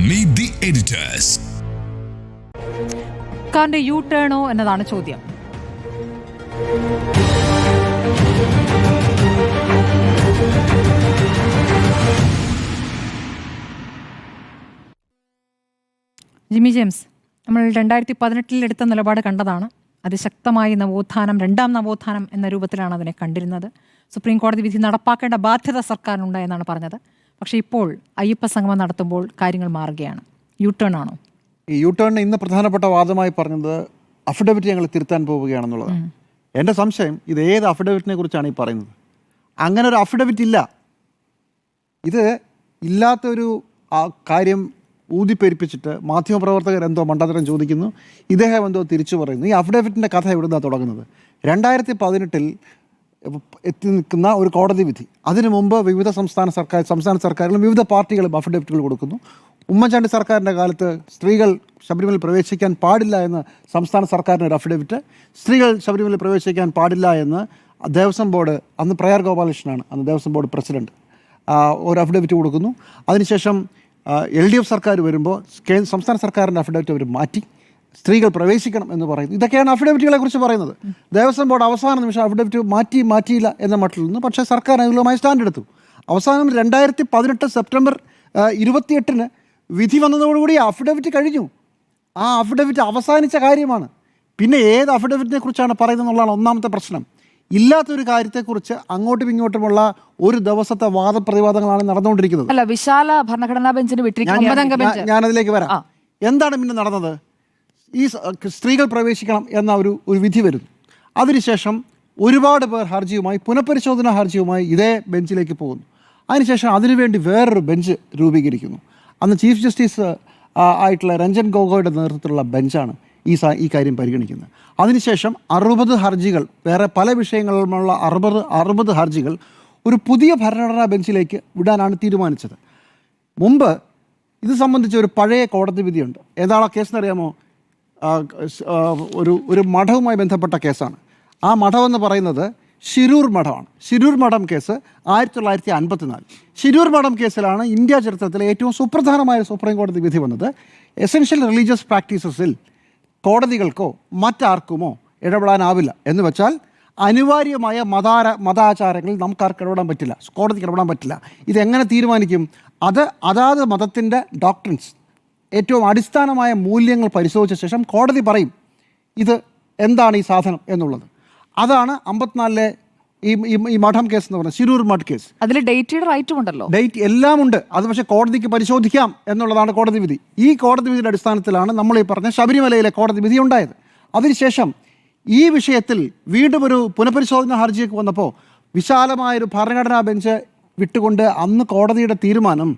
Meet the editors. സർക്കാരിന്റെ U ടേണോ എന്നതാണ് ചോദ്യം. ജിമ്മി ജെയിംസ്, നമ്മൾ 2018 എടുത്ത നിലപാട് കണ്ടതാണ്. അതിശക്തമായി നവോത്ഥാനം, രണ്ടാം നവോത്ഥാനം എന്ന രൂപത്തിലാണ് അതിനെ കണ്ടിരുന്നത്. സുപ്രീം കോടതി വിധി നടപ്പാക്കേണ്ട ബാധ്യത സർക്കാരിനുണ്ട് എന്നാണ് പറഞ്ഞത്. പക്ഷേ ഇപ്പോൾ അയ്യപ്പ സംഗമം നടത്തുമ്പോൾ കാര്യങ്ങൾ മാറുകയാണ്. യു ടേൺ ആണോ? ഈ യു ടേണിന് ഇന്ന് പ്രധാനപ്പെട്ട വാദമായി പറഞ്ഞത് അഫിഡവിറ്റ് ഞങ്ങൾ തിരുത്താൻ പോവുകയാണെന്നുള്ളതാണ്. എൻ്റെ സംശയം, ഇത് ഏത് അഫിഡവിറ്റിനെ കുറിച്ചാണ് ഈ പറയുന്നത്? അങ്ങനെ ഒരു അഫിഡവിറ്റ് ഇല്ല. ഇത് ഇല്ലാത്തൊരു കാര്യം ഊതിപ്പെരിപ്പിച്ചിട്ട് മാധ്യമപ്രവർത്തകർ എന്തോ മണ്ടത്തരം ചോദിക്കുന്നു, ഇദ്ദേഹം എന്തോ തിരിച്ചു പറയുന്നു. ഈ അഫിഡവിറ്റിൻ്റെ കഥ എവിടുന്നാണ് തുടങ്ങുന്നത്? 2018 എത്തി നിൽക്കുന്ന ഒരു കോടതി വിധി. അതിനു മുമ്പ് വിവിധ സംസ്ഥാന സർക്കാരുകളും വിവിധ പാർട്ടികളും അഫിഡവിറ്റുകൾ കൊടുക്കുന്നു. ഉമ്മൻചാണ്ടി സർക്കാരിൻ്റെ കാലത്ത് സ്ത്രീകൾ ശബരിമല പ്രവേശിക്കാൻ പാടില്ല എന്ന് സംസ്ഥാന സർക്കാരിന് ഒരു അഫിഡവിറ്റ്, സ്ത്രീകൾ ശബരിമല പ്രവേശിക്കാൻ പാടില്ല എന്ന് ദേവസ്വം ബോർഡ്, അന്ന് പ്രയാർ ഗോപാലകൃഷ്ണനാണ് അന്ന് ദേവസ്വം ബോർഡ് പ്രസിഡന്റ്, ഒരു അഫിഡവിറ്റ് കൊടുക്കുന്നു. അതിനുശേഷം LDF സർക്കാർ വരുമ്പോൾ സംസ്ഥാന സർക്കാരിൻ്റെ അഫിഡവിറ്റ് അവർ മാറ്റി സ്ത്രീകൾ പ്രവേശിക്കണം എന്ന് പറയുന്നു. ഇതൊക്കെയാണ് അഫിഡവിറ്റുകളെ കുറിച്ച് പറയുന്നത്. ദേവസ്വം ബോർഡ് അവസാന നിമിഷം അഫിഡവിറ്റ് മാറ്റിയില്ല എന്ന മട്ടിൽ നിന്ന്, പക്ഷേ സർക്കാർ അനുകൂലമായി സ്റ്റാൻഡ് എടുത്തു. അവസാനം 2018 സെപ്റ്റംബർ 28 വിധി വന്നതോടുകൂടി അഫിഡവിറ്റ് കഴിഞ്ഞു. ആ അഫിഡവിറ്റ് അവസാനിച്ച കാര്യമാണ്. പിന്നെ ഏത് അഫിഡവിറ്റിനെ കുറിച്ചാണ് പറയുന്നത് എന്നുള്ളതാണ് ഒന്നാമത്തെ പ്രശ്നം. ഇല്ലാത്തൊരു കാര്യത്തെക്കുറിച്ച് അങ്ങോട്ടും ഇങ്ങോട്ടുമുള്ള ഒരു ദിവസത്തെ വാദപ്രതിവാദങ്ങളാണ് നടന്നുകൊണ്ടിരിക്കുന്നത്. അല്ല, വിശാല ഭരണഘടനാ ബെഞ്ചിന് ഞാനതിലേക്ക് വരാം. എന്താണ് പിന്നെ നടന്നത്? ഈ സ്ത്രീകൾ പ്രവേശിക്കണം എന്ന ഒരു വിധി വരുന്നു. അതിനുശേഷം ഒരുപാട് പേർ ഹർജിയുമായി, പുനഃപരിശോധനാ ഹർജിയുമായി ഇതേ ബെഞ്ചിലേക്ക് പോകുന്നു. അതിനുശേഷം അതിനുവേണ്ടി വേറൊരു ബെഞ്ച് രൂപീകരിക്കുന്നു. അന്ന് ചീഫ് ജസ്റ്റിസ് ആയിട്ടുള്ള രഞ്ജൻ ഗൊഗോയുടെ നേതൃത്വത്തിലുള്ള ബെഞ്ചാണ് ഈ കാര്യം പരിഗണിക്കുന്നത്. അതിനുശേഷം 60 ഹർജികൾ, വേറെ പല വിഷയങ്ങളിലുമുള്ള 60 ഹർജികൾ ഒരു പുതിയ ഭരണഘടനാ ബെഞ്ചിലേക്ക് വിടാനാണ് തീരുമാനിച്ചത്. മുമ്പ് ഇത് സംബന്ധിച്ച് ഒരു പഴയ കോടതി വിധിയുണ്ട്. ഏതാണ് ആ കേസ് എന്നറിയാമോ? ഒരു മഠവുമായി ബന്ധപ്പെട്ട കേസാണ്. ആ മഠമെന്ന് പറയുന്നത് ശിരൂർ മഠമാണ്. ശിരൂർ മഠം കേസ് 1954. ശിരൂർ മഠം കേസിലാണ് ഇന്ത്യ ചരിത്രത്തിലെ ഏറ്റവും സുപ്രധാനമായ സുപ്രീം കോടതി വിധി വന്നത്. എസെൻഷ്യൽ റിലീജിയസ് പ്രാക്ടീസസിൽ കോടതികൾക്കോ മറ്റാർക്കുമോ ഇടപെടാനാവില്ല. എന്ന് വെച്ചാൽ അനിവാര്യമായ മതാചാരങ്ങളിൽ നമുക്കാർക്ക് ഇടപെടാൻ പറ്റില്ല, കോടതിക്ക് ഇടപെടാൻ പറ്റില്ല. ഇതെങ്ങനെ തീരുമാനിക്കും? അതാത് മതത്തിൻ്റെ ഡോക്ട്രിൻസ്, ഏറ്റവും അടിസ്ഥാനമായ മൂല്യങ്ങൾ പരിശോധിച്ച ശേഷം കോടതി പറയും ഇത് എന്താണ് ഈ സാധനം എന്നുള്ളത്. അതാണ് 54 ഈ മഠം കേസ് എന്ന് പറയുന്നത്, ശിരൂർ മഠ് കേസ്. അതിൽ ഡേറ്റയുടെ റൈറ്റും ഉണ്ടല്ലോ, ഡേറ്റ് എല്ലാം ഉണ്ട്. അത് പക്ഷേ കോടതിക്ക് പരിശോധിക്കാം എന്നുള്ളതാണ് കോടതി വിധി. ഈ കോടതി വിധിയുടെ അടിസ്ഥാനത്തിലാണ് നമ്മൾ ഈ പറഞ്ഞ ശബരിമലയിലെ കോടതി വിധി ഉണ്ടായത്. അതിനുശേഷം ഈ വിഷയത്തിൽ വീണ്ടും ഒരു പുനഃപരിശോധന ഹർജിയൊക്കെ വന്നപ്പോൾ വിശാലമായൊരു ഭരണഘടനാ ബെഞ്ച് വിട്ടുകൊണ്ട് അന്ന് കോടതിയുടെ തീരുമാനം,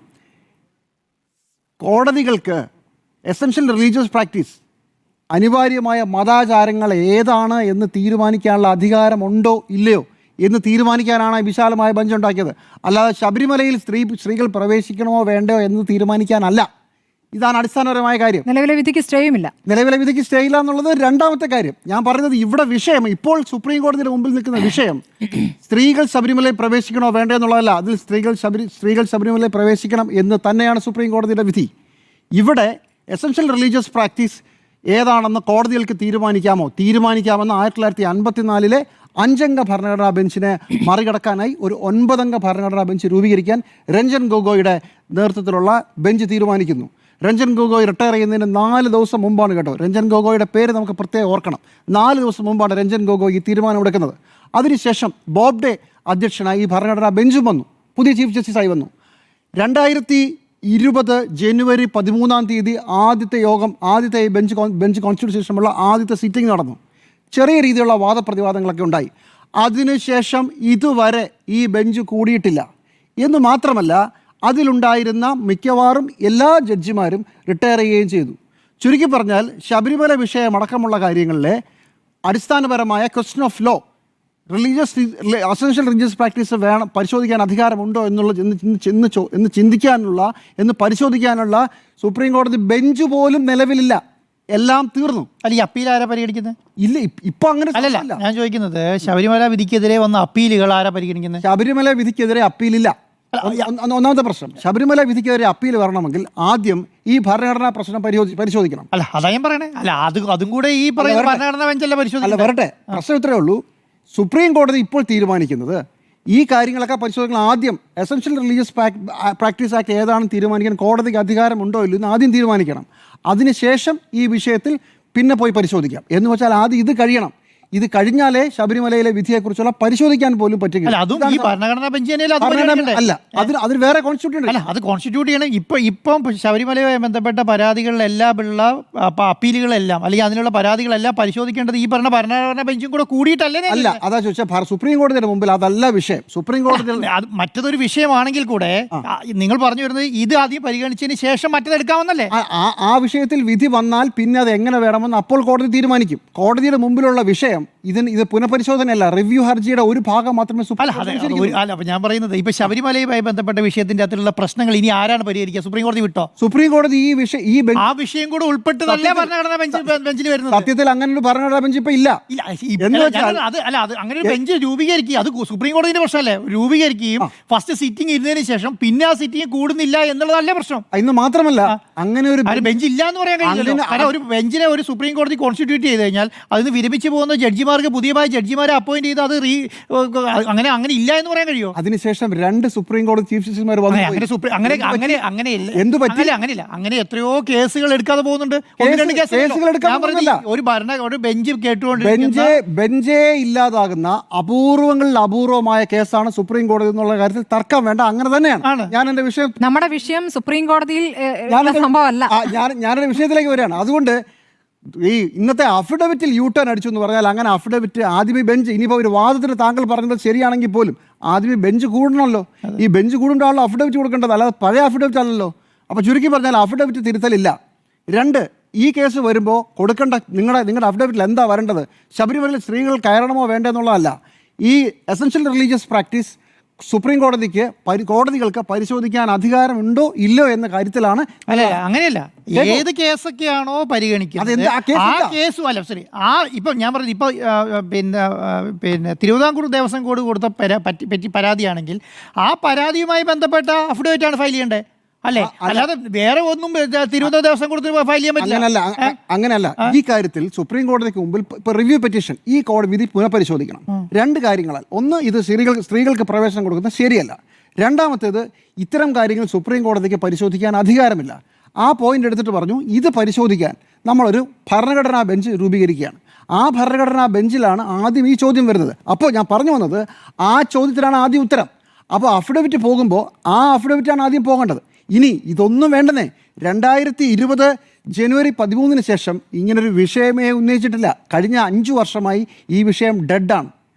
കോടതികൾക്ക് എസെൻഷ്യൽ റിലീജിയസ് പ്രാക്ടീസ്, അനിവാര്യമായ മതാചാരങ്ങൾ ഏതാണ് എന്ന് തീരുമാനിക്കാനുള്ള അധികാരമുണ്ടോ ഇല്ലയോ എന്ന് തീരുമാനിക്കാനാണ് വിശാലമായ ബെഞ്ച് ഉണ്ടാക്കിയത്. അല്ലാതെ ശബരിമലയിൽ സ്ത്രീകൾ പ്രവേശിക്കണമോ വേണ്ടയോ എന്ന് തീരുമാനിക്കാനല്ല. ഇതാണ് അടിസ്ഥാനപരമായ കാര്യം. നിലവിലെ വിധിക്ക് സ്റ്റേയുമില്ല. നിലവിലെ വിധിക്ക് സ്റ്റേ ഇല്ല എന്നുള്ളത് രണ്ടാമത്തെ കാര്യം. ഞാൻ പറയുന്നത് ഇവിടെ വിഷയം, ഇപ്പോൾ സുപ്രീം കോടതിയുടെ മുമ്പിൽ നിൽക്കുന്ന വിഷയം സ്ത്രീകൾ ശബരിമലയിൽ പ്രവേശിക്കണോ വേണ്ടോ എന്നുള്ളതല്ല. അതിൽ സ്ത്രീകൾ ശബരിമലയിൽ പ്രവേശിക്കണം എന്ന് തന്നെയാണ് സുപ്രീം കോടതിയുടെ വിധി. ഇവിടെ എസെൻഷ്യൽ റിലീജിയസ് പ്രാക്ടീസ് ഏതാണെന്ന് കോടതികൾക്ക് തീരുമാനിക്കാമെന്ന് 1954 5 അംഗ ഭരണഘടനാ ബെഞ്ചിനെ മറികടക്കാനായി ഒരു 9 അംഗ ഭരണഘടനാ ബെഞ്ച് രൂപീകരിക്കാൻ രഞ്ജൻ ഗൊഗോയുടെ നേതൃത്വത്തിലുള്ള ബെഞ്ച് തീരുമാനിക്കുന്നു. രഞ്ജൻ ഗൊഗോയ് റിട്ടയർ ചെയ്യുന്നതിന് 4 ദിവസം മുമ്പാണ് കേട്ടോ. രഞ്ജൻ ഗൊഗോയുടെ പേര് നമുക്ക് പ്രത്യേകം ഓർക്കണം. 4 ദിവസം മുമ്പാണ് രഞ്ജൻ ഗൊഗോയ് ഈ തീരുമാനമെടുക്കുന്നത്. അതിനുശേഷം ബോബ്ഡെ അധ്യക്ഷനായി ഈ ഭരണഘടനാ ബെഞ്ചും വന്നു, പുതിയ ചീഫ് ജസ്റ്റിസായി വന്നു. 2020 ജനുവരി 13 ആദ്യത്തെ ബെഞ്ച് കോൺസ്റ്റിറ്റ്യൂഷനുള്ള ആദ്യത്തെ സിറ്റിംഗ് നടന്നു. ചെറിയ രീതിയിലുള്ള വാദപ്രതിവാദങ്ങളൊക്കെ ഉണ്ടായി. അതിനുശേഷം ഇതുവരെ ഈ ബെഞ്ച് കൂടിയിട്ടില്ല. എന്ന് മാത്രമല്ല, അതിലുണ്ടായിരുന്ന മിക്കവാറും എല്ലാ ജഡ്ജിമാരും റിട്ടയർ ചെയ്യുകയും ചെയ്തു. ചുരുക്കി പറഞ്ഞാൽ ശബരിമല വിഷയമടക്കമുള്ള കാര്യങ്ങളിലെ അടിസ്ഥാനപരമായ question of law, essential religious practice വേണം, പരിശോധിക്കാൻ അധികാരമുണ്ടോ എന്ന് പരിശോധിക്കാനുള്ള സുപ്രീം കോടതി ബെഞ്ച് പോലും നിലവിലില്ല. എല്ലാം തീർന്നു. അല്ല, ഈ അപ്പീൽ ആരാ പരിഗണിക്കുന്നത്? ഇല്ല, ഇപ്പൊ അങ്ങനെ അല്ലല്ല, ഞാൻ ചോദിക്കുന്നത് ശബരിമല വിധിക്കെതിരെ വന്ന അപ്പീലുകൾ ആരാ പരിഗണിക്കുന്നത്? ശബരിമല വിധിക്കെതിരെ അപ്പീലില്ല. ഒന്നാമത്തെ പ്രശ്നം, ശബരിമല വിധിക്ക് ഒരു അപ്പീൽ വരണമെങ്കിൽ ആദ്യം ഈ ഭരണഘടനാ പ്രശ്നം പരിശോധിക്കണം. അല്ല അതാ ഞാൻ പറയണേ. അല്ല അതും കൂടെ ഈ പറയുന്ന ഭരണഘടനാ ബെഞ്ചല്ല പരിശോധിക്കണം. വരട്ടെ, പ്രശ്നം ഇത്രയേ ഉള്ളൂ. സുപ്രീം കോടതി ഇപ്പോൾ തീരുമാനിക്കുന്നത് ഈ കാര്യങ്ങളൊക്കെ പരിശോധിക്കണം. ആദ്യം എസൻഷ്യൽ റിലീജിയസ് പ്രാക്ടീസ് ആക്ട് ഏതാണെന്ന് തീരുമാനിക്കാൻ കോടതിക്ക് അധികാരമുണ്ടോ ഇല്ലയോ എന്ന് ആദ്യം തീരുമാനിക്കണം. അതിനുശേഷം ഈ വിഷയത്തിൽ പിന്നെ പോയി പരിശോധിക്കാം. എന്ന് വെച്ചാൽ ആദ്യം ഇത് കഴിയണം. ഇത് കഴിഞ്ഞാലേ ശബരിമലയിലെ വിധിയെക്കുറിച്ചുള്ള പരിശോധിക്കാൻ പോലും പറ്റുകയില്ല. അതും ഈ ഭരണഘടനാ ബെഞ്ച് അല്ല, അതിന് വേറെ കോൺസ്റ്റിറ്റ്യൂട്ട് അല്ല, അത് കോൺസ്റ്റിറ്റ്യൂട്ട് ചെയ്യണം. ഇപ്പം ശബരിമലയുമായി ബന്ധപ്പെട്ട പരാതികളിലെല്ലാം ഉള്ള അപ്പീലുകളെല്ലാം അല്ലെങ്കിൽ അതിനുള്ള പരാതികളെല്ലാം പരിശോധിക്കേണ്ടത് ഈ പറഞ്ഞ ഭരണഘടനാ ബെഞ്ചും കൂടെ കൂടിയിട്ടല്ലേ? അല്ല, അതാ ചോദിച്ചാൽ സുപ്രീം കോടതിയുടെ മുമ്പിൽ അതല്ല വിഷയം. സുപ്രീം കോടതി മറ്റതൊരു വിഷയമാണെങ്കിൽ കൂടെ നിങ്ങൾ പറഞ്ഞു വരുന്നത് ഇത് ആദ്യം പരിഗണിച്ചതിന് ശേഷം മറ്റതെടുക്കാമെന്നല്ലേ? ആ വിഷയത്തിൽ വിധി വന്നാൽ പിന്നെ അത് എങ്ങനെ വേണമെന്ന് അപ്പോൾ കോടതി തീരുമാനിക്കും. കോടതിയുടെ മുമ്പിലുള്ള വിഷയം ഇത് പുനഃപരിശോധനയല്ല, റിവ്യൂ ഹർജിയുടെ ഒരു ഭാഗം മാത്രമേ ഞാൻ പറയുന്നത് ഇപ്പൊ ശബരിമലയുമായി ബന്ധപ്പെട്ട വിഷയത്തിന്റെ അകത്തുള്ള പ്രശ്നങ്ങൾ ഇനി ആരാണ് പരിഹരിക്കുക? സുപ്രീം കോടതി വിട്ടോ? സുപ്രീം കോടതി ആ വിഷയം കൂടെ ഉൾപ്പെട്ടതല്ലേ ഭരണഘടനാ ബെഞ്ചിൽ വരുന്നത്? സത്യത്തിൽ അങ്ങനെ ഒരു ഭരണഘടനാ ബെഞ്ച് ഇപ്പൊ ഇല്ല. അങ്ങനെ ഒരു ബെഞ്ച് രൂപീകരിക്കുക, അത് സുപ്രീം കോടതിയുടെ പ്രശ്നമല്ലേ? രൂപീകരിക്കുകയും ഫസ്റ്റ് സിറ്റിംഗ് ഇരുന്നതിന് ശേഷം പിന്നെ ആ സിറ്റിംഗ് കൂടുന്നില്ല എന്നുള്ളതല്ലേ പ്രശ്നം? ഇന്ന് മാത്രമല്ല, അങ്ങനെ ഒരു ബെഞ്ച് ഇല്ല എന്ന് പറയാൻ കഴിയില്ല. കാരണം ഒരു ബെഞ്ചിനെ ഒരു സുപ്രീം കോടതി കോൺസ്റ്റിറ്റ്യൂട്ട് ചെയ്ത് കഴിഞ്ഞാൽ അതിന് വിരമിച്ച് പോകുന്ന ജഡ്ജിമാർക്ക് പുതിയമായി ജഡ്ജിമാരെ അപ്പോയിന്റ് ചെയ്ത് അത് അങ്ങനെ ഇല്ല എന്ന് പറയാൻ കഴിയുമോ? അതിനുശേഷം 2 സുപ്രീം കോടതി ചീഫ് ജസ്റ്റിസുമാർ അങ്ങനെ എത്രയോ കേസുകൾ എടുക്കാതെ പോകുന്നുണ്ട്. ഒരു ബെഞ്ച് ബെഞ്ചേ ഇല്ലാതാകുന്ന അപൂർവങ്ങളിൽ അപൂർവമായ കേസാണ് സുപ്രീം കോടതി എന്നുള്ള കാര്യത്തിൽ തർക്കം വേണ്ട. അങ്ങനെ തന്നെയാണ്. ഞാൻ എന്റെ വിഷയം, നമ്മുടെ വിഷയം സുപ്രീം കോടതിയിൽ സംഭവമല്ല. ഞാനെന്റെ വിഷയത്തിലേക്ക് വരികയാണ്. അതുകൊണ്ട് ഈ ഇന്നത്തെ അഫിഡവിറ്റിൽ യൂട്ടേൺ അടിച്ചു എന്ന് പറഞ്ഞാൽ, അങ്ങനെ അഫിഡവിറ്റ് ആദ്യമേ ബെഞ്ച്, ഇനിയിപ്പോൾ ഒരു വാദത്തിന് താങ്കൾ പറഞ്ഞത് ശരിയാണെങ്കിൽ പോലും ആദ്യമേ ബെഞ്ച് കൂടണമല്ലോ. ഈ ബെഞ്ച് കൂടുമ്പോഴാണല്ലോ അഫിഡവിറ്റ് കൊടുക്കേണ്ടത്, അല്ലാതെ പഴയ അഫിഡവിറ്റ് അല്ലല്ലോ. അപ്പോൾ ചുരുക്കി പറഞ്ഞാൽ അഫിഡവിറ്റ് തിരുത്തലില്ല. 2, ഈ കേസ് വരുമ്പോൾ കൊടുക്കേണ്ട നിങ്ങളുടെ അഫിഡവിറ്റിൽ എന്താ വരേണ്ടത്? ശബരിമലയിൽ സ്ത്രീകൾ കയറണമോ വേണ്ടോ എന്നുള്ളതല്ല. ഈ എസൻഷ്യൽ റിലീജിയസ് പ്രാക്ടീസ് സുപ്രീം കോടതികൾക്ക് പരിശോധിക്കാൻ അധികാരമുണ്ടോ ഇല്ലോ എന്ന കാര്യത്തിലാണ്. അല്ല, അങ്ങനെയല്ല. ഏത് കേസൊക്കെയാണോ പരിഗണിക്കുന്നത് ആ കേസും അല്ല. ശരി, ഇപ്പൊ ഞാൻ പറഞ്ഞു, ഇപ്പൊ പിന്നെ തിരുവിതാംകൂർ ദേവസ്വം ബോർഡ് കൊടുത്ത പരാതിയാണെങ്കിൽ ആ പരാതിയുമായി ബന്ധപ്പെട്ട അഫിഡവിറ്റ് ആണ് ഫയൽ ചെയ്യേണ്ടത്, അല്ലേ? അല്ലാതെ വേറെ ഒന്നും തിരുവനന്തപുരം ദേവസ്വം കൊടുത്ത് ഫയൽ ചെയ്യാൻ പറ്റില്ല. അങ്ങനെയല്ല. ഈ കാര്യത്തിൽ സുപ്രീം കോടതിക്ക് മുമ്പിൽ റിവ്യൂ പെറ്റീഷൻ ഈ കോടതി വിധി പുനഃപരിശോധിക്കണം. 2 കാര്യങ്ങളാൽ. ഒന്ന്, ഇത് സ്ത്രീകൾക്ക് പ്രവേശനം കൊടുക്കുന്നത് ശരിയല്ല. രണ്ടാമത്തേത്, ഇത്തരം കാര്യങ്ങൾ സുപ്രീം കോടതിക്ക് പരിശോധിക്കാൻ അധികാരമില്ല. ആ പോയിന്റ് എടുത്തിട്ട് പറഞ്ഞു, ഇത് പരിശോധിക്കാൻ നമ്മളൊരു ഭരണഘടനാ ബെഞ്ച് രൂപീകരിക്കുകയാണ്. ആ ഭരണഘടനാ ബെഞ്ചിലാണ് ആദ്യം ഈ ചോദ്യം വരുന്നത്. അപ്പോൾ ഞാൻ പറഞ്ഞു വന്നത്, ആ ചോദ്യത്തിലാണ് ആദ്യം ഉത്തരം. അപ്പോൾ അഫിഡവിറ്റ് പോകുമ്പോൾ ആ അഫിഡവിറ്റാണ് ആദ്യം പോകേണ്ടത്. ഇനി ഇതൊന്നും വേണ്ടെന്നേ. 2020 ജനുവരി 13 ശേഷം ഇങ്ങനൊരു വിഷയമേ ഉന്നയിച്ചിട്ടില്ല. കഴിഞ്ഞ 5 വർഷമായി ഈ വിഷയം ഡെഡാണ്.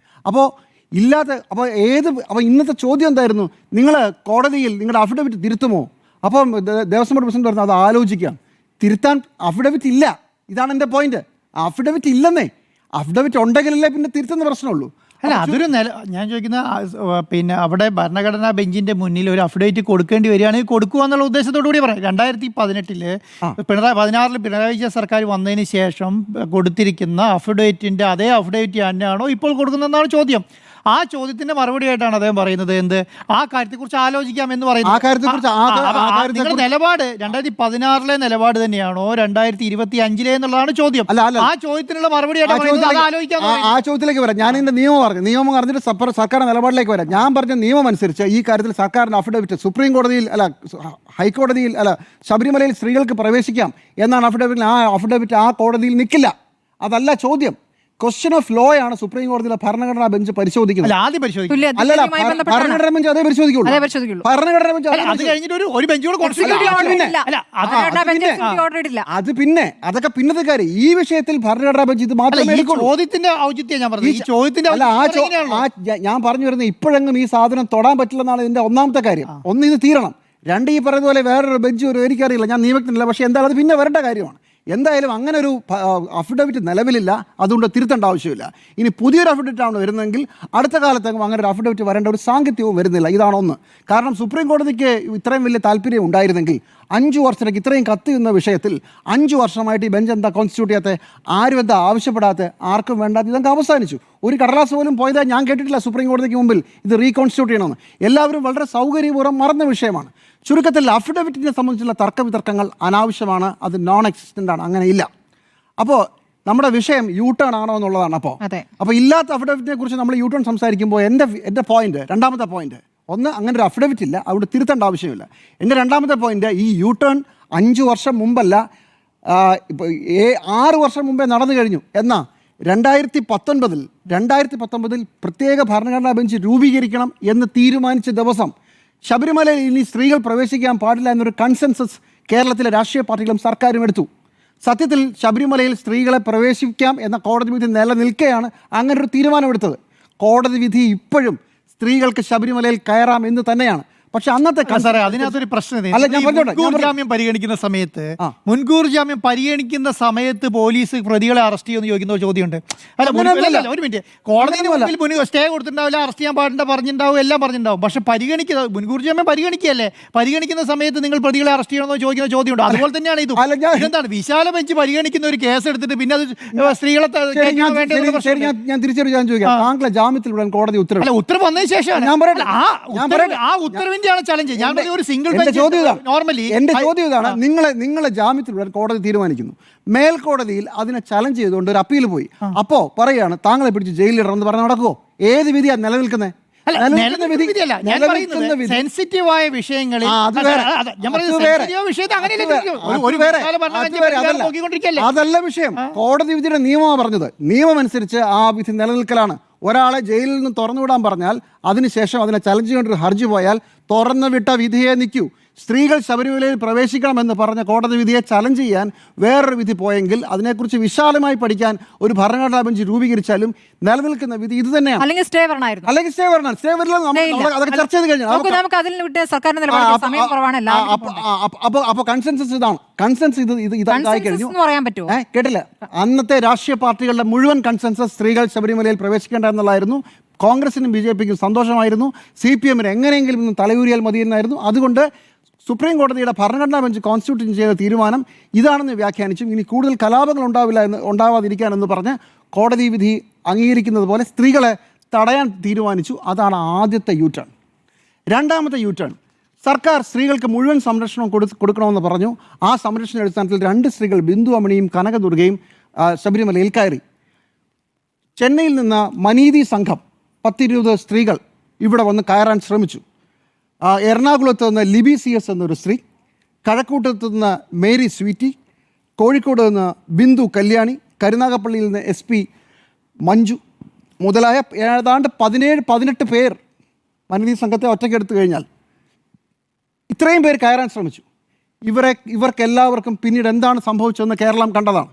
അപ്പോൾ ഇന്നത്തെ ചോദ്യം എന്തായിരുന്നു? നിങ്ങൾ കോടതിയിൽ നിങ്ങളുടെ അഫിഡവിറ്റ് തിരുത്തുമോ? അപ്പം ദേവസ്വം ബോർഡ് പ്രസിഡന്റ് പറഞ്ഞു, അത് ആലോചിക്കാം. തിരുത്താൻ അഫിഡവിറ്റ് ഇല്ല. ഇതാണ് എൻ്റെ പോയിന്റ്. അഫിഡവിറ്റ് ഇല്ലെന്നേ. അഫിഡവിറ്റ് ഉണ്ടെങ്കിലല്ലേ പിന്നെ തിരുത്തുന്ന പ്രശ്നമുള്ളൂ. അല്ല, അതൊരു ഞാൻ ചോദിക്കുന്ന പിന്നെ അവിടെ ഭരണഘടനാ ബെഞ്ചിന്റെ മുന്നിൽ ഒരു അഫിഡവിറ്റ് കൊടുക്കേണ്ടി വരികയാണെങ്കിൽ കൊടുക്കുക എന്നുള്ള ഉദ്ദേശത്തോടു കൂടി പറയാം. 2018 പിണറായി വിജയൻ സർക്കാർ വന്നതിന് ശേഷം കൊടുത്തിരിക്കുന്ന അഫിഡവിറ്റിന്റെ അതേ അഫിഡവിറ്റ് തന്നെയാണോ ഇപ്പോൾ കൊടുക്കുന്നതെന്നാണ് ചോദ്യം. ആ ചോദ്യത്തിന്റെ മറുപടി ആയിട്ടാണ് അദ്ദേഹം പറയുന്നത് എന്ത്, ആ കാര്യത്തെക്കുറിച്ച് ആലോചിക്കാം എന്ന് പറയുന്നത്. നിലപാട് 2016 നിലപാട് തന്നെയാണോ 2025 എന്നുള്ളതാണ് ചോദ്യം. ആ ചോദ്യത്തിനുള്ള മറുപടി ആ ചോദ്യത്തിലേക്ക് വരാം. ഞാൻ ഇതിന്റെ നിയമം അറിഞ്ഞിട്ട് സർക്കാർ നിലപാടിലേക്ക് വരാം. ഞാൻ പറഞ്ഞ നിയമം അനുസരിച്ച് ഈ കാര്യത്തിൽ സർക്കാരിന്റെ അഫിഡവിറ്റ് സുപ്രീം കോടതിയിൽ ഹൈക്കോടതിയിൽ ശബരിമലയിൽ സ്ത്രീകൾക്ക് പ്രവേശിക്കാം എന്നാണ് അഫിഡവിറ്റിൽ. ആ അഫിഡവിറ്റ് ആ കോടതിയിൽ നിൽക്കില്ല. അതല്ല ചോദ്യം. ക്വസ്റ്റ്യൻ ഓഫ് ലോ ആണ് സുപ്രീം കോടതിയിലെ ഭരണഘടനാ ബെഞ്ച് പരിശോധിക്കുന്നത്. ഭരണഘടനാ ബെഞ്ച് അതേ പരിശോധിക്കുള്ളൂ. ഭരണഘടനാ ബെഞ്ച് അത് പിന്നെ അതൊക്കെ പിന്നത്തെ കാര്യം. ഈ വിഷയത്തിൽ ഭരണഘടനാ ബെഞ്ച് ഇത് മാത്രമേ ഞാൻ പറഞ്ഞു വരുന്നത്. ഇപ്പോഴെങ്കിലും ഈ സാധനം തൊടാൻ പറ്റില്ലെന്നാണ് ഇതിന്റെ ഒന്നാമത്തെ കാര്യം. ഒന്ന്, ഇത് തീരണം. 2, ഈ പറയുന്ന പോലെ വേറൊരു ബെഞ്ച് എനിക്കറിയില്ല, ഞാൻ നിയമത്തിനില്ല. പക്ഷേ എന്തായാലും അത് പിന്നെ വരേണ്ട കാര്യമാണ്. എന്തായാലും അങ്ങനെ ഒരു അഫിഡവിറ്റ് നിലവിലില്ല, അതുകൊണ്ട് തിരുത്തേണ്ട ആവശ്യമില്ല. ഇനി പുതിയൊരു അഫിഡവിറ്റാണ് വരുന്നതെങ്കിൽ അടുത്ത കാലത്തെങ്കിലും അങ്ങനെ ഒരു അഫിഡവിറ്റ് വരേണ്ട ഒരു സാങ്കത്യവും വരുന്നില്ല. ഇതാണ് ഒന്ന്. കാരണം സുപ്രീം കോടതിക്ക് ഇത്രയും വലിയ താല്പര്യം ഉണ്ടായിരുന്നെങ്കിൽ 5 വർഷത്തേക്ക് ഇത്രയും കത്തുന്ന വിഷയത്തിൽ 5 വർഷമായിട്ട് ഈ ബെഞ്ച് എന്താ കോൺസ്റ്റിറ്റ്യൂട്ട് ചെയ്യാത്ത, ആരും എന്താ ആവശ്യപ്പെടാത്ത, ആർക്കും വേണ്ടാത്ത, ഇതൊക്കെ അവസാനിച്ചു. ഒരു കടലാസ് പോലും പോയതായി ഞാൻ കേട്ടിട്ടില്ല സുപ്രീം കോടതിക്ക് മുമ്പിൽ ഇത് റീകോൺസ്റ്റിറ്റ്യൂട്ട് ചെയ്യണമെന്ന്. എല്ലാവരും വളരെ സൗകര്യപൂർവ്വം മറന്ന വിഷയമാണ്. ചുരുക്കത്തിൽ അഫിഡവിറ്റിനെ സംബന്ധിച്ചുള്ള തർക്കവിതർക്കങ്ങൾ അനാവശ്യമാണ്, അത് നോൺ എക്സിസ്റ്റൻ്റ് ആണ്, അങ്ങനെ ഇല്ല. അപ്പോൾ നമ്മുടെ വിഷയം യു ടേൺ ആണോ എന്നുള്ളതാണ്. അപ്പോൾ ഇല്ലാത്ത അഫിഡവിറ്റിനെ കുറിച്ച് നമ്മൾ യു ടേൺ സംസാരിക്കുമ്പോൾ എൻ്റെ പോയിന്റ്, രണ്ടാമത്തെ പോയിന്റ്, ഒന്ന്, അങ്ങനെ ഒരു അഫിഡവിറ്റ് ഇല്ല, അവിടെ തിരുത്തേണ്ട ആവശ്യമില്ല. എൻ്റെ രണ്ടാമത്തെ പോയിന്റ്, ഈ യു ടേൺ 5 വർഷം മുമ്പല്ല, 6 വർഷം മുമ്പേ നടന്നു കഴിഞ്ഞു. എന്നാൽ 2019 പ്രത്യേക ഭരണഘടനാ ബെഞ്ച് രൂപീകരിക്കണം എന്ന് തീരുമാനിച്ച ദിവസം ശബരിമലയിൽ ഇനി സ്ത്രീകൾ പ്രവേശിക്കാൻ പാടില്ല എന്നൊരു കൺസെൻസസ് കേരളത്തിലെ രാഷ്ട്രീയ പാർട്ടികളും സർക്കാരും എടുത്തു. സത്യത്തിൽ ശബരിമലയിൽ സ്ത്രീകളെ പ്രവേശിക്കാം എന്ന കോടതി വിധി നിലനിൽക്കെയാണ് അങ്ങനൊരു തീരുമാനമെടുത്തത്. കോടതി വിധി ഇപ്പോഴും സ്ത്രീകൾക്ക് ശബരിമലയിൽ കയറാം എന്ന് തന്നെയാണ്. പക്ഷെ അന്നത്തെ അതിനകത്തൊരു പ്രശ്നം, മുൻകൂർ ജാമ്യം പരിഗണിക്കുന്ന സമയത്ത് പോലീസ് പ്രതികളെ അറസ്റ്റ് ചെയ്യുമെന്ന് ചോദിക്കുന്ന ഒരു ചോദ്യമുണ്ട്. ഒരു മിനിറ്റ്, കോടതിന് മുന്നിൽ സ്റ്റേ കൊടുത്തിട്ടുണ്ടാവില്ല, അറസ്റ്റ് ചെയ്യാൻ പാടില്ല പറഞ്ഞിട്ടുണ്ടാവും, എല്ലാം പറഞ്ഞിട്ടുണ്ടാവും. പക്ഷെ മുൻകൂർ ജാമ്യം പരിഗണിക്കുന്ന സമയത്ത് നിങ്ങൾ പ്രതികളെ അറസ്റ്റ് ചെയ്യണമെന്ന് ചോദിക്കുന്ന ചോദ്യമുണ്ട്. അതുപോലെ തന്നെയാണ് ഇത്. എന്താണ് വിശാല ബെഞ്ച് പരിഗണിക്കുന്ന ഒരു കേസ് എടുത്തിട്ട് പിന്നെ അത് സ്ത്രീകളെ ഞാൻ തിരിച്ചൊരു ചോദിക്കാം. താങ്കളെ ജാമ്യത്തിൽ വിടാൻ കോടതി ഉത്തരവ് വന്നതിന് ശേഷമാണ് ആ ഉത്തരവിന്റെ ചലഞ്ച്. ഞാൻ ഒരു സിംഗിൾ നോർമലി എന്റെ ചോദ്യം ഇതാണ്, നിങ്ങളെ ജാമ്യത്തിൽ വിടാൻ കോടതി തീരുമാനിക്കുന്നു, മേൽക്കോടതിയിൽ അതിനെ ചലഞ്ച് ചെയ്തുകൊണ്ട് ഒരു അപ്പീൽ പോയി. അപ്പോ പറയാണ് താങ്കളെ പിടിച്ച് ജയിലിലിടണം എന്ന് പറഞ്ഞ് നടക്കുമോ? ഏത് വിധിയാണ് നിലനിൽക്കുന്നത്? സെൻസിറ്റീവായ വിഷയങ്ങളിൽ അതല്ല വിഷയം. കോടതി വിധിയുടെ നിയമമാണ് പറഞ്ഞത്. നിയമം അനുസരിച്ച് ആ വിധി നിലനിൽക്കലാണ്. ഒരാളെ ജയിലിൽ നിന്ന് തുറന്നുവിടാൻ പറഞ്ഞാൽ അതിനുശേഷം അതിനെ ചലഞ്ച് ചെയ്തുകൊണ്ടൊരു ഹർജി പോയാൽ തുറന്നു വിട്ട വിധിയെ നിൽക്കൂ. സ്ത്രീകൾ ശബരിമലയിൽ പ്രവേശിക്കണമെന്ന് പറഞ്ഞ കോടതി വിധിയെ ചലഞ്ച് ചെയ്യാൻ വേറൊരു വിധി പോയെങ്കിൽ അതിനെക്കുറിച്ച് വിശാലമായി പഠിക്കാൻ ഒരു ഭരണഘടനാ ബെഞ്ച് രൂപീകരിച്ചാലും നിലനിൽക്കുന്ന വിധി ഇത് തന്നെയാണ്. അല്ലെങ്കിൽ സ്റ്റേ വരണം. സ്റ്റേ വരില്ല, അതൊക്കെ ചർച്ച ചെയ്ത് കഴിഞ്ഞാൽ അപ്പൊ കൺസെൻസസ് ഇതാണ്. ഇതായി കഴിഞ്ഞു. കേട്ടില്ല, അന്നത്തെ രാഷ്ട്രീയ പാർട്ടികളുടെ മുഴുവൻ കൺസെൻസസ് സ്ത്രീകൾ ശബരിമലയിൽ പ്രവേശിക്കേണ്ട എന്നുള്ളതായിരുന്നു. കോൺഗ്രസിനും BJPക്കും സന്തോഷമായിരുന്നു, CPM എങ്ങനെയെങ്കിലും ഇന്ന് തലയൂരിയാൽ മതിയെന്നായിരുന്നു. അതുകൊണ്ട് സുപ്രീം കോടതിയുടെ ഭരണഘടനാ ബെഞ്ച് കോൺസ്റ്റിറ്റ്യൂഷൻ ചെയ്ത തീരുമാനം ഇതാണെന്ന് വ്യാഖ്യാനിച്ചും ഇനി കൂടുതൽ കലാപങ്ങൾ ഉണ്ടാവാതിരിക്കാനെന്ന് പറഞ്ഞ് കോടതി വിധി അംഗീകരിക്കുന്നത് പോലെ സ്ത്രീകളെ തടയാൻ തീരുമാനിച്ചു. അതാണ് ആദ്യത്തെ യു ടേൺ. രണ്ടാമത്തെ യു ടേൺ, സർക്കാർ സ്ത്രീകൾക്ക് മുഴുവൻ സംരക്ഷണം കൊടുക്കണമെന്ന് പറഞ്ഞു. ആ സംരക്ഷണ അടിസ്ഥാനത്തിൽ 2 സ്ത്രീകൾ, ബിന്ദു അമണിയും കനകദുർഗയും ശബരിമലയിൽ കയറി. ചെന്നൈയിൽ നിന്ന് മനീതി സംഘം 10-20 സ്ത്രീകൾ ഇവിടെ വന്ന് കയറാൻ ശ്രമിച്ചു. എറണാകുളത്ത് നിന്ന് ലിബി CS എന്നൊരു സ്ത്രീ, കഴക്കൂട്ടത്ത് നിന്ന് മേരി സ്വീറ്റി, കോഴിക്കോട് നിന്ന് ബിന്ദു കല്യാണി, കരുനാഗപ്പള്ളിയിൽ നിന്ന് SP മഞ്ജു മുതലായ ഏതാണ്ട് 17-18 പേർ മനീതി സംഘത്തെ ഒറ്റയ്ക്കെടുത്തു കഴിഞ്ഞാൽ ഇത്രയും പേർ കയറാൻ ശ്രമിച്ചു. ഇവർക്കെല്ലാവർക്കും പിന്നീട് എന്താണ് സംഭവിച്ചതെന്ന് കേരളം കണ്ടതാണ്.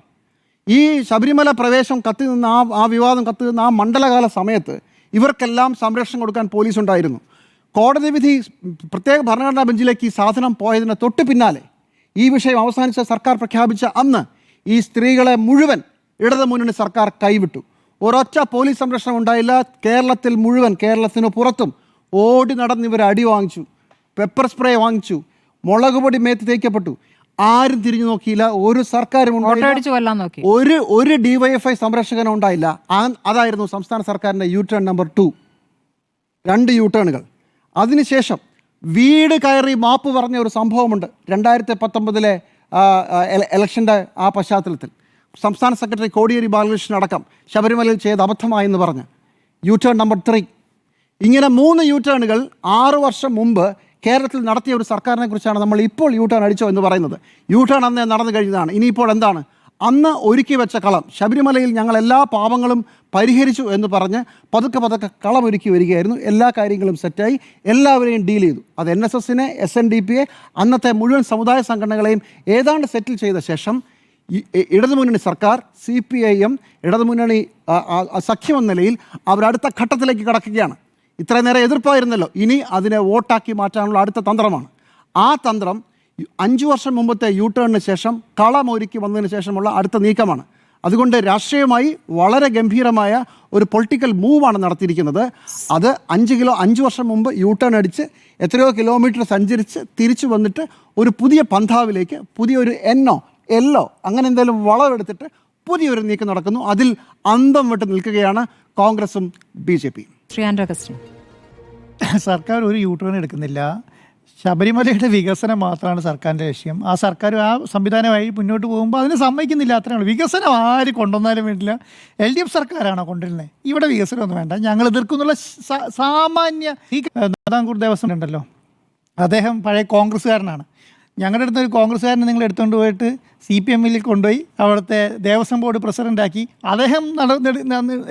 ഈ ശബരിമല പ്രവേശം കത്തിനിന്ന ആ വിവാദം കത്തിനിന്ന ആ മണ്ഡലകാല സമയത്ത് ഇവർക്കെല്ലാം സംരക്ഷണം കൊടുക്കാൻ പോലീസ് ഉണ്ടായിരുന്നു. കോടതി വിധി പ്രത്യേക ഭരണഘടനാ ബെഞ്ചിലേക്ക് ഈ സാധനം പോയതിന് തൊട്ട് പിന്നാലെ ഈ വിഷയം അവസാനിച്ച സർക്കാർ പ്രഖ്യാപിച്ച അന്ന് ഈ സ്ത്രീകളെ മുഴുവൻ ഇടതു മുന്നണി സർക്കാർ കൈവിട്ടു. ഒരൊറ്റ പോലീസ് സംരക്ഷണം ഉണ്ടായില്ല. കേരളത്തിൽ മുഴുവൻ, കേരളത്തിന് പുറത്തും ഓടി നടന്ന് ഇവർ അടി വാങ്ങിച്ചു, പെപ്പർ സ്പ്രേ വാങ്ങിച്ചു, മുളക് പൊടി മേത്ത് തേക്കപ്പെട്ടു. ആരും തിരിഞ്ഞു നോക്കിയില്ല. ഒരു സർക്കാരും ഒരു DYFI സംരക്ഷകനും ഉണ്ടായില്ല. അതായിരുന്നു സംസ്ഥാന സർക്കാരിൻ്റെ യു ടേൺ നമ്പർ 2. 2 യു ടേണുകൾ. അതിനുശേഷം വീട് കയറി മാപ്പ് പറഞ്ഞ ഒരു സംഭവമുണ്ട് 2019 ഇലക്ഷൻ്റെ ആ പശ്ചാത്തലത്തിൽ. സംസ്ഥാന സെക്രട്ടറി കോടിയേരി ബാലകൃഷ്ണൻ അടക്കം ശബരിമലയിൽ ചെയ്ത് അബദ്ധമായെന്ന് പറഞ്ഞ് യു ടേൺ നമ്പർ 3. ഇങ്ങനെ 3 യു ടേണുകൾ 6 വർഷം മുമ്പ് കേരളത്തിൽ നടത്തിയ ഒരു സർക്കാരിനെ കുറിച്ചാണ് നമ്മൾ ഇപ്പോൾ യു ടേൺ അടിച്ചോ എന്ന് പറയുന്നത്. യു ടേൺ അന്ന് നടന്നു കഴിഞ്ഞതാണ്. ഇനിയിപ്പോൾ എന്താണ്? അന്ന് ഒരുക്കി വെച്ച കളം, ശബരിമലയിൽ ഞങ്ങൾ എല്ലാ പാപങ്ങളും പരിഹരിച്ചു എന്ന് പറഞ്ഞ് പതുക്കെ കളമൊരുക്കി വരികയായിരുന്നു. എല്ലാ കാര്യങ്ങളും സെറ്റായി, എല്ലാവരെയും ഡീൽ ചെയ്തു. അത് NSSനെ, SNDPയെ, അന്നത്തെ മുഴുവൻ സമുദായ സംഘടനകളെയും ഏതാണ്ട് സെറ്റിൽ ചെയ്ത ശേഷം ഇടതുമുന്നണി സർക്കാർ, CPIM ഇടതുമുന്നണി സഖ്യമെന്ന നിലയിൽ അവരടുത്ത ഘട്ടത്തിലേക്ക് കടക്കുകയാണ്. ഇത്ര നേരം എതിർപ്പായിരുന്നല്ലോ, ഇനി അതിനെ വോട്ടാക്കി മാറ്റാനുള്ള അടുത്ത തന്ത്രമാണ്. ആ തന്ത്രം 5 വർഷം മുമ്പത്തെ യു ടേണിന് ശേഷം കളമൊരുക്കി വന്നതിന് ശേഷമുള്ള അടുത്ത നീക്കമാണ്. അതുകൊണ്ട് രാഷ്ട്രീയമായി വളരെ ഗംഭീരമായ ഒരു പൊളിറ്റിക്കൽ മൂവാണ് നടത്തിയിരിക്കുന്നത്. അത് 5 വർഷം മുമ്പ് യു ടേൺ അടിച്ച് എത്രയോ കിലോമീറ്റർ സഞ്ചരിച്ച് തിരിച്ചു വന്നിട്ട് ഒരു പുതിയ പന്ഥാവിലേക്ക് പുതിയൊരു എല്ലോ അങ്ങനെ എന്തെങ്കിലും വളവെടുത്തിട്ട് പുതിയൊരു നീക്കം നടക്കുന്നു. അതിൽ അന്തം വിട്ട് നിൽക്കുകയാണ് കോൺഗ്രസും BJP. Shri Andrew Augustine. സർക്കാർ ഒരു യൂട്ടേൺ എടുക്കുന്നില്ല. ശബരിമലയുടെ വികസനം മാത്രമാണ് സർക്കാരിൻ്റെ ലക്ഷ്യം. ആ സർക്കാർ ആ സംവിധാനമായി മുന്നോട്ട് പോകുമ്പോൾ അതിന് സമ്മതിക്കുന്നില്ല. അത്രയേ ഉള്ളൂ. വികസനം ആര് കൊണ്ടുവന്നാലും വേണ്ടില്ല. LDF സർക്കാരാണോ കൊണ്ടുവരുന്നത്? ഇവിടെ വികസനമൊന്നും വേണ്ട, ഞങ്ങൾ എതിർക്കുന്നുള്ള സാമാന്യ ഈ തിരുവിതാംകൂർ ദേവസ്വം ഉണ്ടല്ലോ, അദ്ദേഹം പഴയ കോൺഗ്രസ്സുകാരനാണ്. ഞങ്ങളുടെ അടുത്ത് ഒരു കോൺഗ്രസ്സുകാരനെ നിങ്ങൾ എടുത്തുകൊണ്ട് പോയിട്ട് CPM-ൽ കൊണ്ടുപോയി അവിടുത്തെ ദേവസ്വം ബോർഡ് പ്രസിഡൻ്റാക്കി അദ്ദേഹം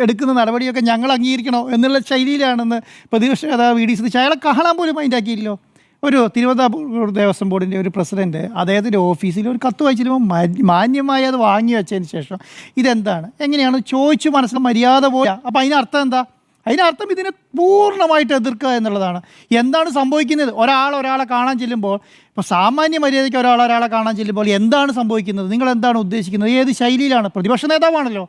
എടുക്കുന്ന നടപടിയൊക്കെ ഞങ്ങൾ അംഗീകരിക്കണോ എന്നുള്ള ശൈലിയിലാണെന്ന് പ്രതിപക്ഷ നേതാവ് VD സതീശൻ അയാളെ കാണാൻ പോലും മൈൻഡാക്കിയില്ലോ. ഒരു തിരുവിതാംകൂർ ദേവസ്വം ബോർഡിൻ്റെ ഒരു പ്രസിഡൻറ്റ് അദ്ദേഹത്തിൻ്റെ ഓഫീസിൽ ഒരു കത്ത് വായിച്ചിരുമ്പോൾ മാന്യമായി അത് വാങ്ങി വെച്ചതിന് ശേഷം ഇതെന്താണ് എങ്ങനെയാണ് ചോദിച്ചു മനസ്സിൽ മര്യാദ പോലെ. അപ്പോൾ അതിനർത്ഥം എന്താ? അതിനർത്ഥം ഇതിനെ പൂർണ്ണമായിട്ട് എതിർക്കുക എന്നുള്ളതാണ്. എന്താണ് സംഭവിക്കുന്നത്? ഒരാളെ കാണാൻ ചെല്ലുമ്പോൾ, ഇപ്പോൾ സാമാന്യ മര്യാദയ്ക്ക് ഒരാളെ കാണാൻ ചെല്ലുമ്പോൾ എന്താണ് സംഭവിക്കുന്നത്? നിങ്ങൾ എന്താണ് ഉദ്ദേശിക്കുന്നത്? ഏത് ശൈലിയിലാണ്? പ്രതിപക്ഷ നേതാവാണല്ലോ,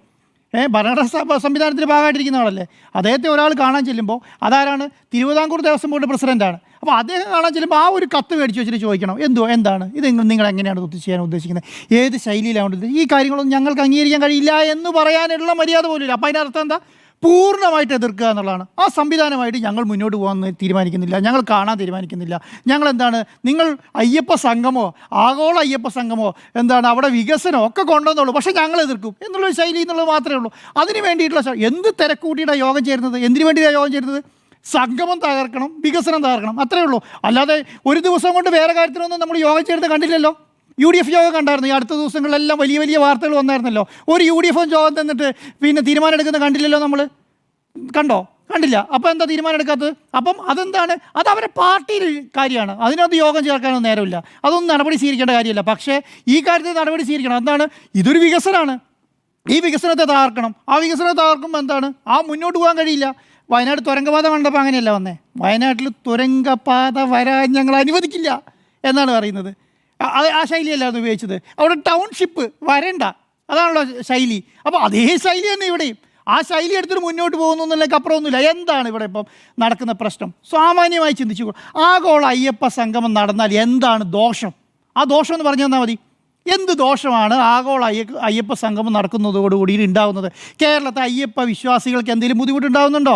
ഭരണഘടനാ സംവിധാനത്തിൻ്റെ ഭാഗമായിട്ടിരിക്കുന്ന ആളല്ലേ. അദ്ദേഹത്തെ ഒരാൾ കാണാൻ ചെല്ലുമ്പോൾ അതാരാണ്? തിരുവിതാംകൂർ ദേവസ്വം ബോർഡ് പ്രസിഡൻ്റാണ്. അപ്പോൾ അദ്ദേഹം കാണാൻ ചെല്ലുമ്പോൾ ആ ഒരു കത്ത് മേടിച്ച് വെച്ചിട്ട് ചോദിക്കണം എന്താണ് ഇത്, നിങ്ങൾ എങ്ങനെയാണ് ചെയ്യാൻ ഉദ്ദേശിക്കുന്നത്, ഏത് ശൈലിയിലാണ് ഈ കാര്യങ്ങളൊന്നും ഞങ്ങൾക്ക് അംഗീകരിക്കാൻ കഴിയില്ല എന്ന് പറയാനുള്ള മര്യാദ പോലും ഇല്ല. അപ്പോൾ അതിനർത്ഥം എന്താ? പൂർണ്ണമായിട്ട് എതിർക്കുക എന്നുള്ളതാണ്. ആ സംവിധാനമായിട്ട് ഞങ്ങൾ മുന്നോട്ട് പോകാൻ തീരുമാനിക്കുന്നില്ല, ഞങ്ങൾ കാണാൻ തീരുമാനിക്കുന്നില്ല. ഞങ്ങൾ എന്താണ്, നിങ്ങൾ അയ്യപ്പ സംഘമോ ആഗോള അയ്യപ്പ സംഘമോ എന്താണ് അവിടെ വികസനം ഒക്കെ കൊണ്ടുവന്നുള്ളൂ, പക്ഷേ ഞങ്ങൾ എതിർക്കും എന്നുള്ളൊരു ശൈലി എന്നുള്ളത് മാത്രമേ ഉള്ളൂ. അതിന് വേണ്ടിയിട്ടുള്ള എന്ത് തിരക്കൂട്ടിയിട്ടാണ് യോഗം ചേരുന്നത്? എന്തിനു വേണ്ടിയാണ് യോഗം ചേരുന്നത്? സംഗമം തകർക്കണം, വികസനം തകർക്കണം, അത്രയേ ഉള്ളൂ. അല്ലാതെ ഒരു ദിവസം കൊണ്ട് വേറെ കാര്യത്തിനൊന്നും നമ്മൾ യോഗം ചേർന്ന് കണ്ടില്ലല്ലോ. UDF യോഗം കണ്ടായിരുന്നു. ഈ അടുത്ത ദിവസങ്ങളിലെല്ലാം വലിയ വാർത്തകൾ വന്നായിരുന്നല്ലോ. ഒരു UDF യോഗം തന്നിട്ട് പിന്നെ തീരുമാനം എടുക്കുന്നത് കണ്ടില്ലല്ലോ. നമ്മൾ കണ്ടില്ല. അപ്പോൾ എന്താ തീരുമാനം എടുക്കാത്തത്? അപ്പം അതെന്താണ്? അത് അവരുടെ പാർട്ടിയുടെ കാര്യമാണ്. അതിനകത്ത് യോഗം ചേർക്കാനൊന്നും നേരമില്ല. അതൊന്നും നടപടി സ്വീകരിക്കേണ്ട കാര്യമില്ല. പക്ഷേ ഈ കാര്യത്തിൽ നടപടി സ്വീകരിക്കണം. എന്താണ്? ഇതൊരു വികസനമാണ്. ഈ വികസനത്തെ തകർക്കണം. ആ വികസനത്തെ തകർക്കുമ്പോൾ എന്താണ്? മുന്നോട്ട് പോകാൻ കഴിയില്ല. വയനാട് തുരങ്കപാത കണ്ടപ്പോൾ അങ്ങനെയല്ല വന്നേ. വയനാട്ടിൽ തുരങ്കപാത വരാൻ ഞങ്ങൾ അനുവദിക്കില്ല എന്നാണ് പറയുന്നത്. ആ ശൈലിയല്ല അത് ഉപയോഗിച്ചത്. അവിടെ ടൗൺഷിപ്പ് വരണ്ട, അതാണല്ലോ ശൈലി. അപ്പോൾ അതേ ശൈലി തന്നെ ഇവിടെയും. ആ ശൈലി എടുത്തിട്ട് മുന്നോട്ട് പോകുന്നു എന്നുള്ളതിലേക്ക് അപ്പുറമൊന്നുമില്ല. എന്താണ് ഇവിടെ ഇപ്പം നടക്കുന്ന പ്രശ്നം? സാമാന്യമായി ചിന്തിച്ചു. ആഗോള അയ്യപ്പ സംഗമം നടന്നാൽ എന്താണ് ദോഷം? ആ ദോഷം എന്ന് പറഞ്ഞു തന്നാൽ മതി. എന്ത് ദോഷമാണ് ആഗോള അയ്യപ്പ സംഗമം നടക്കുന്നതോടുകൂടി ഉണ്ടാകുന്നത്? കേരളത്തെ അയ്യപ്പ വിശ്വാസികൾക്ക് എന്തെങ്കിലും ബുദ്ധിമുട്ടുണ്ടാകുന്നുണ്ടോ?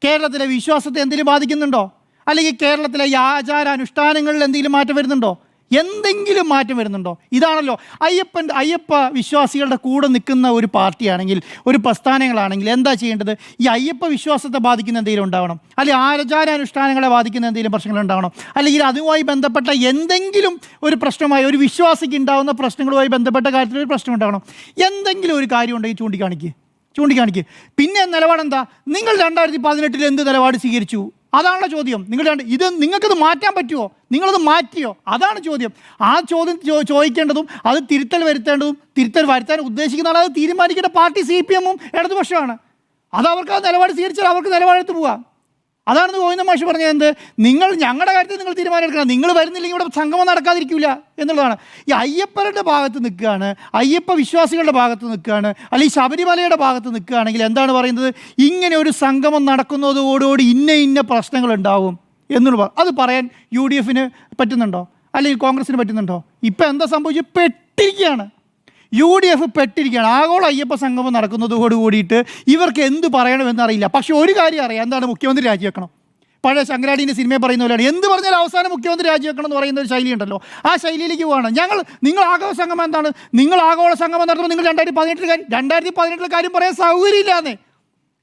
കേരളത്തിലെ വിശ്വാസത്തെ എന്തെങ്കിലും ബാധിക്കുന്നുണ്ടോ? അല്ലെങ്കിൽ കേരളത്തിലെ ഈ ആചാരാനുഷ്ഠാനങ്ങളിൽ എന്തെങ്കിലും മാറ്റം വരുന്നുണ്ടോ? എന്തെങ്കിലും മാറ്റം വരുന്നുണ്ടോ? ഇതാണല്ലോ അയ്യപ്പ വിശ്വാസികളുടെ കൂടെ നിൽക്കുന്ന ഒരു പാർട്ടിയാണെങ്കിൽ, ഒരു പ്രസ്ഥാനങ്ങളാണെങ്കിൽ എന്താ ചെയ്യേണ്ടത്? ഈ അയ്യപ്പ വിശ്വാസത്തെ ബാധിക്കുന്ന എന്തെങ്കിലും ഉണ്ടാവണം, അല്ലെങ്കിൽ ആചാരാനുഷ്ഠാനങ്ങളെ ബാധിക്കുന്ന എന്തെങ്കിലും പ്രശ്നങ്ങൾ ഉണ്ടാവണം, അല്ലെങ്കിൽ അതുമായി ബന്ധപ്പെട്ട എന്തെങ്കിലും ഒരു പ്രശ്നമായി ഒരു വിശ്വാസിക്ക് ഉണ്ടാകുന്ന പ്രശ്നങ്ങളുമായി ബന്ധപ്പെട്ട കാര്യത്തിൽ ഒരു പ്രശ്നം ഉണ്ടാവണം. എന്തെങ്കിലും ഒരു കാര്യം ഉണ്ടെങ്കിൽ ചൂണ്ടിക്കാണിക്കുക. പിന്നെ നിലപാടെന്താ? നിങ്ങൾ 2018 എന്ത് നിലപാട് സ്വീകരിച്ചു? അതാണല്ലോ ചോദ്യം. നിങ്ങൾക്കത് മാറ്റാൻ പറ്റുമോ? നിങ്ങളത് മാറ്റിയോ? അതാണ് ചോദ്യം. ആ ചോദ്യം ചോദിക്കേണ്ടതും അത് തിരുത്തൽ വരുത്താൻ ഉദ്ദേശിക്കുന്ന ആൾ അത് തീരുമാനിക്കേണ്ട പാർട്ടി CPM-ഉം ഇടതുപക്ഷമാണ്. അത് അവർക്ക് ആ നിലപാട് സ്വീകരിച്ചാൽ അവർക്ക് നിലപാടെടുത്ത് പോവാം. അതാണെന്ന് ഗോവിന്ദ മാഷ് പറഞ്ഞത്. എന്ത്? നിങ്ങൾ ഞങ്ങളുടെ കാര്യത്തിൽ നിങ്ങൾ തീരുമാനം എടുക്കണം, നിങ്ങൾ വരുന്നില്ലെങ്കിൽ ഇവിടെ സംഗമം നടക്കാതിരിക്കില്ല എന്നുള്ളതാണ്. ഈ അയ്യപ്പരുടെ ഭാഗത്ത് നിൽക്കുകയാണ്, അയ്യപ്പ വിശ്വാസികളുടെ ഭാഗത്ത് നിൽക്കുകയാണ്, അല്ലെങ്കിൽ ശബരിമലയുടെ ഭാഗത്ത് നിൽക്കുകയാണെങ്കിൽ എന്താണ് പറയുന്നത്? ഇങ്ങനെ ഒരു സംഗമം നടക്കുന്നതോടുകൂടി ഇന്ന പ്രശ്നങ്ങളുണ്ടാവും എന്നുള്ളത് അത് പറയാൻ UDF-ന് പറ്റുന്നുണ്ടോ? അല്ലെങ്കിൽ കോൺഗ്രസ്സിന് പറ്റുന്നുണ്ടോ? ഇപ്പം എന്താ സംഭവിച്ചത്? പെട്ടിരിക്കുകയാണ്. UDF പെട്ടിരിക്കുകയാണ്. ആഗോള അയ്യപ്പ സംഗമം നടക്കുന്നതോട് കൂടിയിട്ട് ഇവർക്ക് എന്ത് പറയണമെന്നറിയില്ല. പക്ഷെ ഒരു കാര്യം അറിയാം, എന്താണ്? മുഖ്യമന്ത്രി രാജിവെക്കണം. പഴയ ശങ്കരാടീൻ്റെ സിനിമയിൽ പറയുന്ന പോലെയാണ്, എന്ത് പറഞ്ഞാലും അവസാനം മുഖ്യമന്ത്രി രാജിവെക്കണം എന്ന് പറയുന്ന ഒരു ശൈലി ഉണ്ടല്ലോ. ആ ശൈലിയിലേക്ക് പോവാണ്. നിങ്ങൾ ആഗോള സംഗമം എന്താണ്? നിങ്ങൾ ആഗോള സംഗമം നടത്തുമ്പോൾ നിങ്ങൾ 2018 കാര്യം പറയാൻ സൗകര്യമില്ലാന്നേ.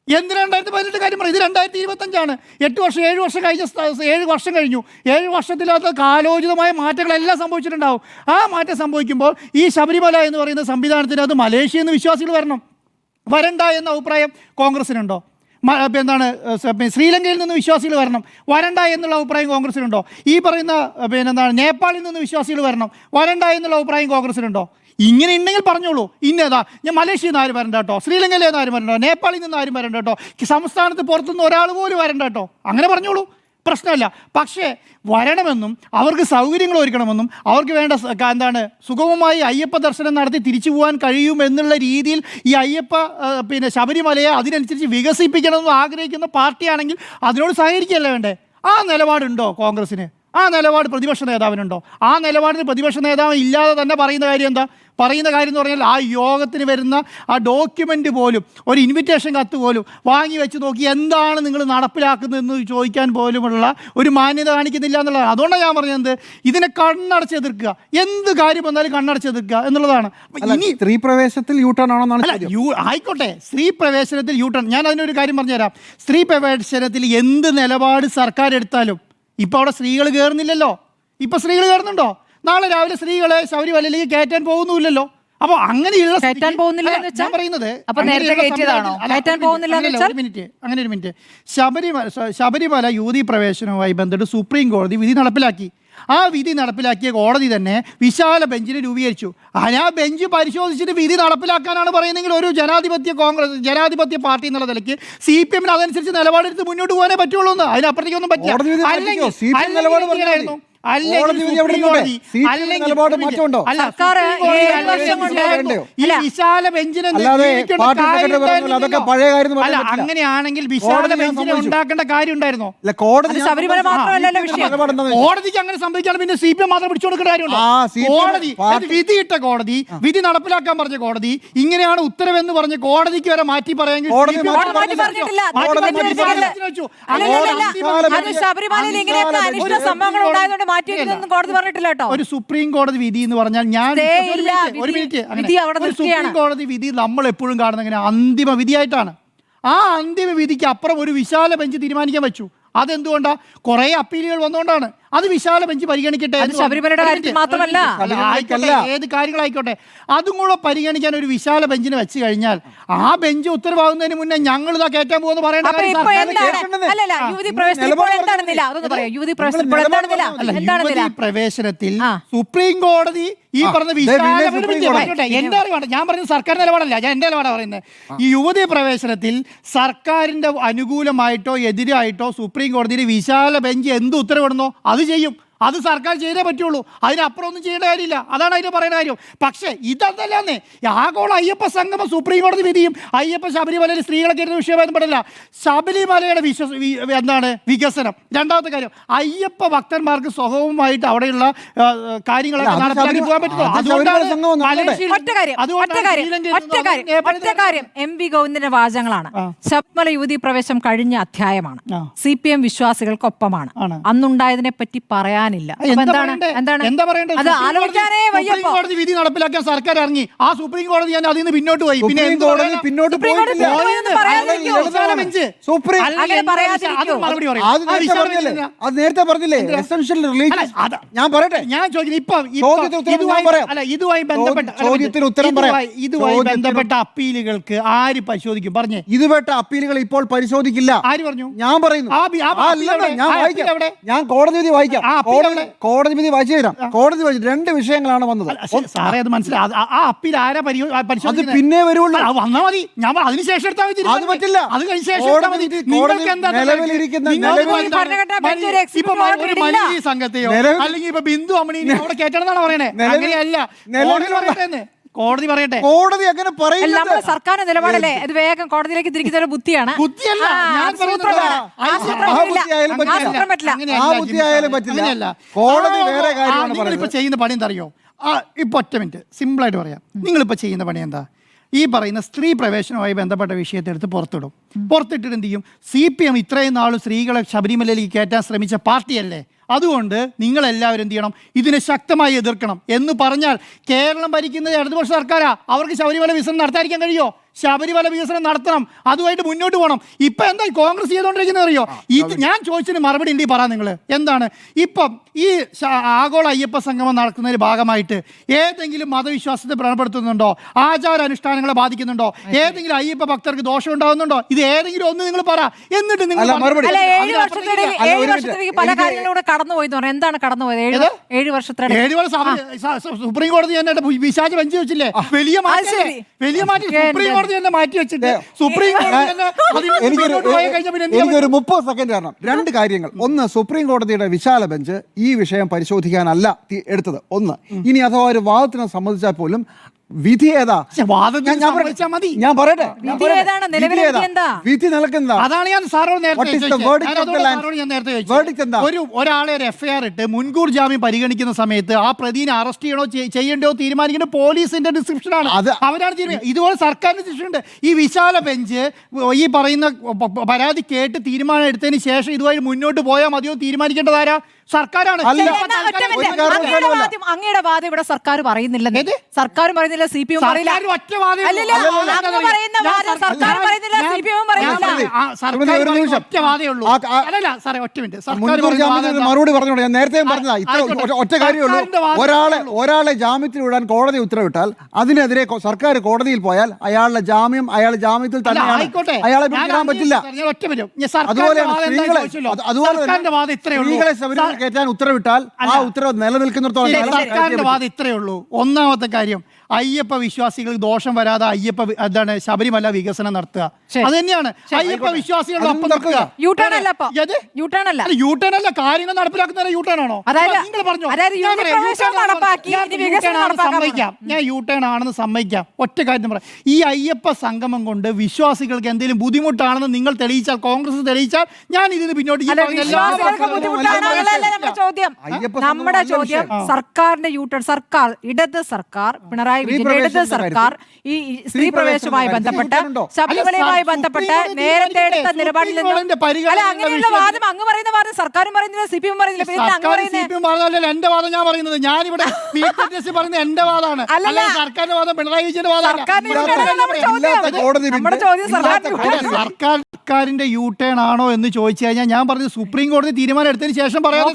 എന്തിനാ 2018 കാര്യം പറയും? ഇത് 2025 7 വർഷം കഴിഞ്ഞു. 7 വർഷത്തിനകത്ത് കാലോചിതമായ മാറ്റങ്ങളെല്ലാം സംഭവിച്ചിട്ടുണ്ടാവും. ആ മാറ്റം സംഭവിക്കുമ്പോൾ ഈ ശബരിമല എന്ന് പറയുന്ന സംവിധാനത്തിനകത്ത് മലേഷ്യയിൽ നിന്ന് വിശ്വാസികൾ വരണ്ട എന്ന അഭിപ്രായം കോൺഗ്രസിനുണ്ടോ? ശ്രീലങ്കയിൽ നിന്ന് വിശ്വാസികൾ വരണ്ട എന്നുള്ള അഭിപ്രായം കോൺഗ്രസിനുണ്ടോ? ഈ പറയുന്ന നേപ്പാളിൽ നിന്ന് വിശ്വാസികൾ വരണ്ട എന്നുള്ള അഭിപ്രായം കോൺഗ്രസിനുണ്ടോ? ഇങ്ങനെ ഉണ്ടെങ്കിൽ പറഞ്ഞോളൂ. ഇന്നേതാ ഞാൻ മലേഷ്യയിൽ നിന്ന് ആരും വരണ്ട കേട്ടോ, ശ്രീലങ്കയിൽ നിന്ന് ആരും വരണ്ട, നേപ്പാളിൽ നിന്ന് ആരും വരണ്ട കേട്ടോ, സംസ്ഥാനത്ത് പുറത്തുനിന്ന് ഒരാൾ പോലും വരണ്ട കേട്ടോ, അങ്ങനെ പറഞ്ഞോളൂ. പ്രശ്നമല്ല. പക്ഷേ വരണമെന്നും അവർക്ക് സൗകര്യങ്ങൾ ഒരുക്കണമെന്നും അവർക്ക് വേണ്ട എന്താണ് സുഗമമായി അയ്യപ്പ ദർശനം നടത്തി തിരിച്ചു പോകാൻ കഴിയുമെന്നുള്ള രീതിയിൽ ഈ അയ്യപ്പ ശബരിമലയെ അതിനനുസരിച്ച് വികസിപ്പിക്കണമെന്ന് ആഗ്രഹിക്കുന്ന പാർട്ടിയാണെങ്കിൽ അതിനോട് സഹകരിക്കുകയല്ലേ വേണ്ടേ? ആ നിലപാടുണ്ടോ കോൺഗ്രസ്സിന്? ആ നിലപാട് പ്രതിപക്ഷ നേതാവിനുണ്ടോ? ആ നിലപാടിന് പ്രതിപക്ഷ നേതാവ് ഇല്ലാതെ തന്നെ പറയുന്ന കാര്യം എന്താ? പറയുന്ന കാര്യം എന്ന് പറഞ്ഞാൽ ആ യോഗത്തിന് വരുന്ന ആ ഡോക്യുമെൻ്റ് പോലും, ഒരു ഇൻവിറ്റേഷൻ കത്ത് പോലും വാങ്ങി വെച്ച് നോക്കി എന്താണ് നിങ്ങൾ നടപ്പിലാക്കുന്നതെന്ന് ചോദിക്കാൻ പോലുമുള്ള ഒരു മാന്യത കാണിക്കുന്നില്ല എന്നുള്ളതാണ്. അതുകൊണ്ടാണ് ഞാൻ പറഞ്ഞത് ഇതിനെ കണ്ണടച്ച് എതിർക്കുക, എന്ത് കാര്യം വന്നാലും കണ്ണടച്ച് എതിർക്കുക എന്നുള്ളതാണ്. ഇനി സ്ത്രീ പ്രവേശത്തിൽ യൂട്ടേൺ ആണോന്നാണ് ആയിക്കോട്ടെ, സ്ത്രീ പ്രവേശനത്തിൽ യൂട്ടേൺ. ഞാൻ അതിനൊരു കാര്യം പറഞ്ഞുതരാം. സ്ത്രീ പ്രവേശനത്തിൽ എന്ത് നിലപാട് സർക്കാർ എടുത്താലും ഇപ്പോൾ അവിടെ സ്ത്രീകൾ കയറുന്നില്ലല്ലോ. ഇപ്പം സ്ത്രീകൾ കയറുന്നുണ്ടോ? നാളെ രാവിലെ സ്ത്രീകളെ ശബരിമലയിലേക്ക് കയറ്റാൻ പോകുന്നില്ലല്ലോ. അപ്പോൾ അങ്ങനെയുള്ള ഞാൻ പറയുന്നത് അങ്ങനെ ഒരു മിനിറ്റ് ശബരിമല യുവതീ പ്രവേശനവുമായി ബന്ധപ്പെട്ട് സുപ്രീം കോടതി വിധി നടപ്പിലാക്കി. ആ വിധി നടപ്പിലാക്കിയ കോടതി തന്നെ വിശാല ബെഞ്ചിനെ രൂപീകരിച്ചു. ആ ബെഞ്ച് പരിശോധിച്ചിട്ട് വിധി നടപ്പിലാക്കാനാണ് പറയുന്നതെങ്കിൽ ഒരു ജനാധിപത്യ പാർട്ടി എന്നുള്ള നിലയ്ക്ക് CPM അതനുസരിച്ച് നിലപാടെടുത്ത് മുന്നോട്ട് പോകാനേ പറ്റുള്ളൂ എന്ന്. അതിനപ്പുറത്തേക്കൊന്നും പറ്റില്ല. അങ്ങനെയാണെങ്കിൽ വിശാല ബെഞ്ചിനെ ഉണ്ടാക്കേണ്ട കാര്യം ഉണ്ടായിരുന്നോ? കോടതിക്ക് അങ്ങനെ സംഭവിച്ചാൽ പിന്നെ CPM മാത്രം പിടിച്ചു കൊടുക്കേണ്ട കാര്യമുണ്ടോ? കോടതി വിധിയിട്ട കോടതി, വിധി നടപ്പിലാക്കാൻ പറഞ്ഞ കോടതി, ഇങ്ങനെയാണ് ഉത്തരവെന്ന് പറഞ്ഞ കോടതിക്ക് വരെ മാറ്റി പറയാമെങ്കിൽ ഒരു സുപ്രീം കോടതി വിധി എന്ന് പറഞ്ഞാൽ സുപ്രീം കോടതി വിധി നമ്മൾ എപ്പോഴും കാണുന്ന അന്തിമ വിധിയായിട്ടാണ്. ആ അന്തിമ വിധിക്ക് അപ്പുറം ഒരു വിശാല ബെഞ്ച് തീരുമാനിക്കാൻ വെച്ചു. അതെന്തുകൊണ്ടാ? കുറെ അപ്പീലുകൾ വന്നുകൊണ്ടാണ്. അത് വിശാല ബെഞ്ച് പരിഗണിക്കട്ടെ. മാത്രമല്ല ഏത് കാര്യങ്ങളായിക്കോട്ടെ അതും കൂടെ പരിഗണിക്കാൻ ഒരു വിശാല ബെഞ്ചിന് വെച്ച് കഴിഞ്ഞാൽ ആ ബെഞ്ച് ഉത്തരവാകുന്നതിന് മുന്നേ ഞങ്ങൾ ഇതാ കയറ്റാൻ പോകുന്ന പ്രവേശനത്തിൽ സുപ്രീം കോടതി ഈ പറഞ്ഞ വിശാല എന്റെ അറിവാണ്, ഞാൻ പറഞ്ഞത് സർക്കാർ നിലപാടല്ല, ഞാൻ എന്റെ നിലപാടാണ് പറയുന്നത്. ഈ യുവതീ പ്രവേശനത്തിൽ സർക്കാരിന്റെ അനുകൂലമായിട്ടോ എതിരായിട്ടോ സുപ്രീം കോടതിയിൽ വിശാല ബെഞ്ച് എന്ത് ഉത്തരവിടുന്നോ അത് ചെയ്യും. അത് സർക്കാർ ചെയ്തേ പറ്റുള്ളൂ. അതിനപ്പുറം ഒന്നും ചെയ്യേണ്ട കാര്യമില്ല. അതാണ് അതിന് പറയുന്ന കാര്യം. പക്ഷേ ഇതല്ലന്നേ ആഗോള അയ്യപ്പ സംഗമം സുപ്രീം കോടതി വിധിയും അയ്യപ്പ ശബരിമലയിൽ സ്ത്രീകളെ കയറുന്ന വിഷയം ബന്ധപ്പെടില്ല. ശബരിമലയുടെ വികസനം. രണ്ടാമത്തെ കാര്യം, അയ്യപ്പ ഭക്തന്മാർക്ക് സുഗമമായിട്ട് അവിടെയുള്ള കാര്യങ്ങളൊക്കെ നടപ്പിലാക്കി പോകാൻ പറ്റുമോ? MV ഗോവിന്ദന്റെ വാചകങ്ങളാണ്. ശബരിമല യുവതീ പ്രവേശം കഴിഞ്ഞ അധ്യായമാണ്. CPM വിശ്വാസികൾക്കൊപ്പമാണ്. അന്നുണ്ടായതിനെ പറ്റി പറയാനില്ല. കോടതി വിധി നടപ്പിലാക്കാൻ സർക്കാർ ഇറങ്ങി. ആ സുപ്രീം കോടതി ഞാൻ അതിൽ നിന്ന് പിന്നോട്ട് പോയി. പിന്നെ പിന്നോട്ട് അത് നേരത്തെ പറഞ്ഞില്ലേ? ഞാൻ പറയട്ടെ, ഞാൻ ഇതുമായി ബന്ധപ്പെട്ട അപ്പീലുകൾക്ക് ആര് പരിശോധിക്കും? പറഞ്ഞേ. ഇതുപെട്ട അപ്പീലുകൾ ഇപ്പോൾ പരിശോധിക്കില്ല. ആര് പറഞ്ഞു? ഞാൻ പറയുന്നു. ഞാൻ കോടതി വിധി വായിക്കാം. കോടതി വിധി വായിച്ചു തരാം. കോടതി വായിച്ചു 2 വിഷയങ്ങളാണ് വന്നത്. സാറേ അത് മനസ്സിലായി. ആ അപ്പീൽ ആരാ പരിശോധിക്കുന്നത്? പിന്നെ വരുള്ളൂ. വന്നാൽ മതി. ഞാൻ അതിനുശേഷം എടുത്താൽ മതി. അത് പറ്റില്ല. അത് കഴിഞ്ഞ ശേഷം സംഘത്തെയോ അല്ലെങ്കിൽ ഇപ്പൊ ബിന്ദു അമ്മണീനെ അവിടെ കേട്ടണമെന്നാണ് പറയണേ. അങ്ങനെയല്ല. കോടതി പറയട്ടെ. കോടതി അങ്ങനെ പറയില്ല. നമ്മുടെ സർക്കാർ നിലപാടല്ലേ ഇത് വേഗം കോടതിയിലേക്ക് തിരിക്കുന്ന ബുദ്ധിയാണ്. നിങ്ങളിപ്പോ ചെയ്യുന്ന പണി എന്താ അറിയോ? ഇപ്പൊ ഒറ്റ മിനിറ്റ് സിമ്പിളായിട്ട് പറയാം. നിങ്ങളിപ്പോ ചെയ്യുന്ന പണി എന്താ? ഈ പറയുന്ന സ്ത്രീ പ്രവേശനവുമായി ബന്ധപ്പെട്ട വിഷയത്തെ എടുത്ത് പുറത്തിട്ടിട്ട് എന്ത് ചെയ്യും? CPM ഇത്രയും നാളും സ്ത്രീകളെ ശബരിമലയിലേക്ക് കയറ്റാൻ ശ്രമിച്ച പാർട്ടിയല്ലേ. അതുകൊണ്ട് നിങ്ങളെല്ലാവരും എന്ത് ചെയ്യണം? ഇതിനെ ശക്തമായി എതിർക്കണം. എന്ന് പറഞ്ഞാൽ കേരളം ഭരിക്കുന്നത് ഇടതുപക്ഷ സർക്കാരാ. അവർക്ക് ശബരിമല വികസനം നടത്താതിരിക്കാൻ കഴിയുമോ? ശബരിമല വികസനം നടത്തണം. അതുമായിട്ട് മുന്നോട്ട് പോകണം. ഇപ്പം എന്താ കോൺഗ്രസ് ചെയ്തുകൊണ്ടിരിക്കുന്നത് അറിയോ? ഞാൻ ചോദിച്ചതിന് മറുപടി ഉണ്ട്. പറ നിങ്ങൾ എന്താണ് ഇപ്പം ഈ ആഗോള അയ്യപ്പ സംഗമം നടക്കുന്നതിന് ഭാഗമായിട്ട് ഏതെങ്കിലും മതവിശ്വാസത്തെ വ്രണപ്പെടുത്തുന്നുണ്ടോ? ആചാരാനുഷ്ഠാനങ്ങളെ ബാധിക്കുന്നുണ്ടോ? ഏതെങ്കിലും അയ്യപ്പ ഭക്തർക്ക് ദോഷം ഉണ്ടാകുന്നുണ്ടോ? ഇത് ഏതെങ്കിലും ഒന്ന് നിങ്ങൾ പറ. എന്നിട്ട് നിങ്ങൾ പല കാര്യങ്ങളിലൂടെ കടന്നുപോയി. എന്താണ് കടന്നുപോയത്? 7 വർഷത്തിനിടെ സുപ്രീം കോടതി തന്നെ വിശാല ബെഞ്ച് വെച്ചില്ലേ? വലിയ മാറ്റം. സുപ്രീം കോടതി തന്നെ മാറ്റി വെച്ചിട്ട് സുപ്രീം കോടതി തന്നെ അതിന് മുന്നോട്ട് പോയി കഴിഞ്ഞാൽ പിന്നെ എന്ത് ചെയ്യാൻ എനിക്കൊരു 30 സെക്കൻഡ് കാരണം 2 കാര്യങ്ങൾ. ഒന്ന്, സുപ്രീം കോടതിയുടെ വിശാല ബെഞ്ച് ഈ വിഷയം പരിശോധിക്കാനല്ല എടുത്തത്. ഒന്ന്, ഇനി അഥവാ ഒരു വാദത്തിനെ സംബന്ധിച്ചാൽ പോലും വിധി ഏതാ? വാദത്തിന് സമ്മതിച്ചാൽ മതി. ഞാൻ പറയട്ടെ, വിധി ഏതാണ്? നിലവിലെ വിധി എന്താ? വിധി നിലക്കെന്താ? അതാണ് ഞാൻ സാറോട് നേരത്തെ What is the ചോദിച്ചത്. verdict of the ഞാനതോടെ land? സാറോട് ഞാൻ നേരത്തെ ചോദിച്ചത്. Verdict എന്താ? ഒരാളെ ഒരു എഫ്ഐആർ ഇട്ട് മുൻകൂർ ജാമ്യം പരിഗണിക്കുന്ന സമയത്ത് ആ പ്രതിനെ അറസ്റ്റ് ചെയ്യണോ ചെയ്യണ്ടോ തീരുമാനിക്കേണ്ട പോലീസിന്റെ ഡിസിഷനാണ്. അവരാണ് തീരുമാനം. ഇതുപോലെ സർക്കാരിന്റെ ഡിസിഷൻ ഉണ്ട്. ഈ വിശാല ബെഞ്ച് ഈ പറയുന്ന പരാതി കേട്ട് തീരുമാനം എടുത്തതിന് ശേഷം ഇതുവഴി മുന്നോട്ട് പോയാൽ മതിയോ തീരുമാനിക്കേണ്ടതാരാ? സർക്കാരാണ്. അങ്ങയുടെ വാദം ഇവിടെ സർക്കാർ പറയുന്നില്ല. സർക്കാർ പറയുന്നില്ല, CPM പറയില്ല. ഒറ്റ വാദമേ ഉള്ളൂ. അല്ലല്ല സാറേ, ഒറ്റ മിനിറ്റ്. മറുപടി പറഞ്ഞോളൂ. ഞാൻ നേരത്തെ പറഞ്ഞതാ, ഇത്ര ഒറ്റ കാര്യമുള്ളൂ. ഒരാളെ ജാമ്യത്തിൽ വിടാൻ കോടതി ഉത്തരവിട്ടാൽ അതിനെതിരെ സർക്കാർ കോടതിയിൽ പോയാൽ അയാളുടെ ജാമ്യം അയാൾ ജാമ്യത്തിൽ തന്നെയാണ്. അയാളെ വിടാൻ പറ്റില്ല. അതുപോലെയാണ് സ്ത്രീകളെ ശബരിമല കയറ്റാൻ ഉത്തരവിട്ടാൽ ആ ഉത്തരവ് നിലനിൽക്കുന്നിടത്തോളം സർക്കാരിന്റെ വാദം ഇത്രയേ ഉള്ളൂ. ഒന്നാമത്തെ കാര്യം, അയ്യപ്പ വിശ്വാസികൾക്ക് ദോഷം വരാതെ എന്താണ് ശബരിമല വികസനം നടത്തുക. അത് തന്നെയാണ് അയ്യപ്പ വിശ്വാസികളുടെ ഒപ്പം നിൽക്കുക. യൂട്ടേൺ അല്ല, കാര്യങ്ങൾ നടപ്പിലാക്കുന്ന യൂട്ടേൺ ആണോ? സമ്മതിക്കാം, ഞാൻ യൂട്ടേൺ ആണെന്ന് സമ്മതിക്കാം. ഒറ്റ കാര്യം പറയാം, ഈ അയ്യപ്പ സംഗമം കൊണ്ട് വിശ്വാസികൾക്ക് എന്തെങ്കിലും ബുദ്ധിമുട്ടാണെന്ന് നിങ്ങൾ തെളിയിച്ചാൽ, കോൺഗ്രസ് തെളിയിച്ചാൽ, ഞാൻ ഇതിന് പിന്നോട്ട് നമ്മുടെ ചോദ്യം സർക്കാരിന്റെ യൂട്ടേൺ, സർക്കാർ ഇടത് സർക്കാർ പിണറായി വിജയന്റെ ഇടത് സർക്കാർ ഈ സ്ത്രീ പ്രവേശവുമായി ബന്ധപ്പെട്ട് ശബരിമലയുമായി ബന്ധപ്പെട്ട് നേരത്തെ എടുത്ത നിലപാടിൽ അങ്ങനെയുള്ള വാദം അങ്ങ് പറയുന്ന വാദം സർക്കാരും പറയുന്നില്ല, CPM പറയുന്നില്ല. എന്റെ വാദം ഞാൻ പറയുന്നത്, ഞാനിവിടെ പറയുന്നത് എന്റെ വാദമാണ്, സർക്കാരിന്റെ വാദം പിണറായി വിജയന്റെ വാദമാണ്. സർക്കാരിന്റെ യൂട്ടേൺ ആണോ എന്ന് ചോദിച്ചു കഴിഞ്ഞാൽ ഞാൻ പറഞ്ഞത് സുപ്രീം കോടതി തീരുമാനം എടുത്തതിന് ശേഷം പറയാതെ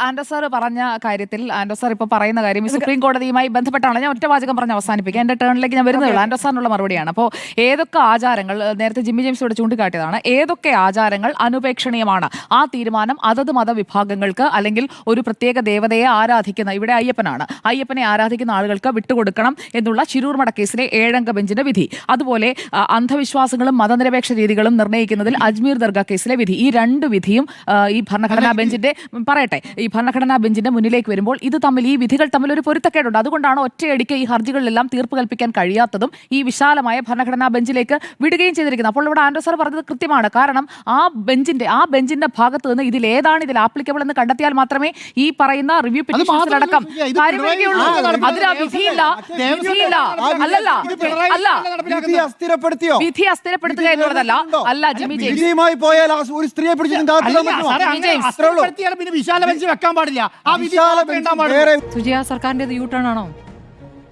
ആൻഡോ സാർ പറഞ്ഞ കാര്യത്തിൽ ആൻഡോ സാർ ഇപ്പൊ പറയുന്ന കാര്യം ഈ സുപ്രീം കോടതിയുമായി ബന്ധപ്പെട്ടാണ്. ഞാൻ ഒറ്റ വാചകം പറഞ്ഞ് അവസാനിപ്പിക്കാം, എന്റെ ടേണിലേക്ക് ഞാൻ വരുന്നുള്ളൂ. ആൻഡോ സാറിനുള്ള മറുപടിയാണ്. അപ്പോൾ ഏതൊക്കെ ആചാരങ്ങൾ, നേരത്തെ ജിമ്മി ജെയിംസ് ഇവിടെ ചൂണ്ടിക്കാട്ടിയതാണ്, ഏതൊക്കെ ആചാരങ്ങൾ അനുപേക്ഷണീയമാണ്, ആ തീരുമാനം അതത് മതവിഭാഗങ്ങൾക്ക് അല്ലെങ്കിൽ ഒരു പ്രത്യേക ദേവതയെ ആരാധിക്കുന്ന, ഇവിടെ അയ്യപ്പനാണ്, അയ്യപ്പനെ ആരാധിക്കുന്ന ആളുകൾക്ക് വിട്ടുകൊടുക്കണം എന്നുള്ള ശിരൂർ മടക്കേസിലെ 7-അംഗ ബെഞ്ചിന്റെ വിധി. അതുപോലെ അന്ധവിശ്വാസങ്ങളും മതനിരപേക്ഷ രീതികളും നിർണ്ണയിക്കുന്നതിൽ അജ്മീർ ദർഗ കേസിലെ വിധി. ഈ 2 വിധിയും ഈ ഭരണഘടനാ ബെഞ്ചിന്റെ ഈ ഭരണഘടനാ ബെഞ്ചിന്റെ മുന്നിലേക്ക് വരുമ്പോൾ ഇത് തമ്മിൽ, ഈ വിധികൾ തമ്മിൽ ഒരു പൊരുത്തക്കേടുണ്ട്. അതുകൊണ്ടാണ് ഒറ്റയടിക്ക് ഈ ഹർജികളിലെല്ലാം തീർപ്പ് കൽപ്പിക്കാൻ കഴിയാത്തതും ഈ വിശാലമായ ഭരണഘടനാ ബെഞ്ചിലേക്ക് വിടുകയും ചെയ്തിരിക്കുന്നത്. അപ്പോൾ ഇവിടെ ആൻഡോ സാർ പറഞ്ഞത് കൃത്യമാണ്. കാരണം ആ ബെഞ്ചിന്റെ ഭാഗത്ത് നിന്ന് ഇതിലേതാണ് ഇതിൽ ആപ്ലിക്കബിൾ എന്ന് കണ്ടെത്തിയാൽ മാത്രമേ ഈ പറയുന്ന റിവ്യൂ പെറ്റീഷൻസിലടക്കം കാര്യം വരികയുള്ളൂ. അതിൽ ആ വിധിയില്ല. വിധി അസ്ഥിരപ്പെടുത്തുക എന്നുള്ളതല്ല. അല്ല ജിമ്മി ജെയിംസ്, സുജിയ, സർക്കാരിന്റെ യൂട്ടേൺ ആണോ?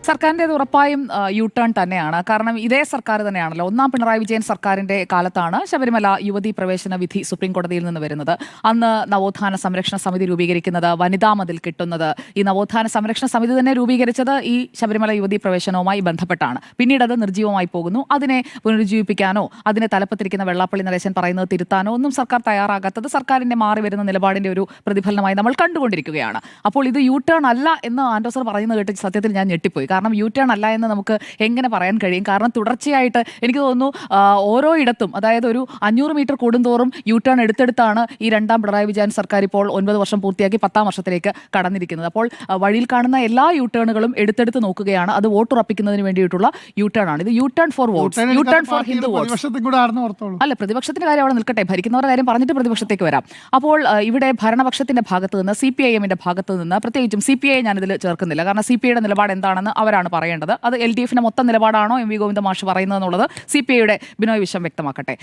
സർക്കാരിൻ്റെത് ഉറപ്പായും യു ടേൺ തന്നെയാണ്. കാരണം ഇതേ സർക്കാർ തന്നെയാണല്ലോ, 1-ാം പിണറായി വിജയൻ സർക്കാരിന്റെ കാലത്താണ് ശബരിമല യുവതീ പ്രവേശന വിധി സുപ്രീം കോടതിയിൽ നിന്ന് വരുന്നത്. അന്ന് നവോത്ഥാന സംരക്ഷണ സമിതി രൂപീകരിക്കുന്നത്, വനിതാ മതിൽ കിട്ടുന്നത്, ഈ നവോത്ഥാന സംരക്ഷണ സമിതി തന്നെ രൂപീകരിച്ചത് ഈ ശബരിമല യുവതീ പ്രവേശനവുമായി ബന്ധപ്പെട്ടാണ്. പിന്നീട് അത് നിർജ്ജീവമായി പോകുന്നു. അതിനെ പുനരുജ്ജീവിപ്പിക്കാനോ അതിനെ തലപ്പത്തിരിക്കുന്ന വെള്ളാപ്പള്ളി നടേശൻ പറയുന്നത് തിരുത്താനോ ഒന്നും സർക്കാർ തയ്യാറാകാത്തത് സർക്കാരിന്റെ മാറി വരുന്ന നിലപാടിന്റെ ഒരു പ്രതിഫലനമായി നമ്മൾ കണ്ടുകൊണ്ടിരിക്കുകയാണ്. അപ്പോൾ ഇത് യു ടേൺ അല്ല എന്ന് ആൻഡോ സർ പറയുന്നത് കേട്ട് സത്യത്തിൽ ഞാൻ ഞെട്ടിപ്പോയി. കാരണം യു ടേൺ അല്ല എന്ന് നമുക്ക് എങ്ങനെ പറയാൻ കഴിയും? കാരണം തുടർച്ചയായിട്ട് എനിക്ക് തോന്നുന്നു ഓരോ ഇടത്തും, അതായത് ഒരു 500 മീറ്റർ കൂടുന്തോറും യു ടേൺ എടുത്തെടുത്താണ് ഈ 2-ാം പിണറായി വിജയൻ സർക്കാർ ഇപ്പോൾ 9 വർഷം പൂർത്തിയാക്കി 10-ാം വർഷത്തിലേക്ക് കടന്നിരിക്കുന്നത്. അപ്പോൾ വഴിയിൽ കാണുന്ന എല്ലാ യു ടേണുകളും എടുത്തെടുത്ത് നോക്കുകയാണ്. അത് വോട്ടുറപ്പിക്കുന്നതിന് വേണ്ടിയിട്ടുള്ള യു ടേൺ ആണ്. ഇത് U turn for votes, U turn for Hindu votes. അല്ല, പ്രതിപക്ഷത്തിന്റെ കാര്യം അവിടെ നിൽക്കട്ടെ, ഭരിക്കുന്നവരുടെ കാര്യം പറഞ്ഞിട്ട് പ്രതിപക്ഷത്തേക്ക് വരാം. അപ്പോൾ ഇവിടെ ഭരണപക്ഷത്തിന്റെ ഭാഗത്ത് നിന്ന്, CPIMന്റെ ഭാഗത്ത് നിന്ന്, പ്രത്യേകിച്ചും CPI ഞാനിതിൽ ചേർക്കുന്നില്ല, കാരണം CPIയുടെ നിലപാട് എന്താണെന്ന് അവരാണ് പറയേണ്ടത്. അത് LDFന്റെ മൊത്തം നിലപാടാണോ MV ഗോവിന്ദ മാഷ് പറയുന്നത് എന്നുള്ളത് CPIയുടെ ബിനോയ് വിശ്വം വ്യക്തമാക്കട്ടെ.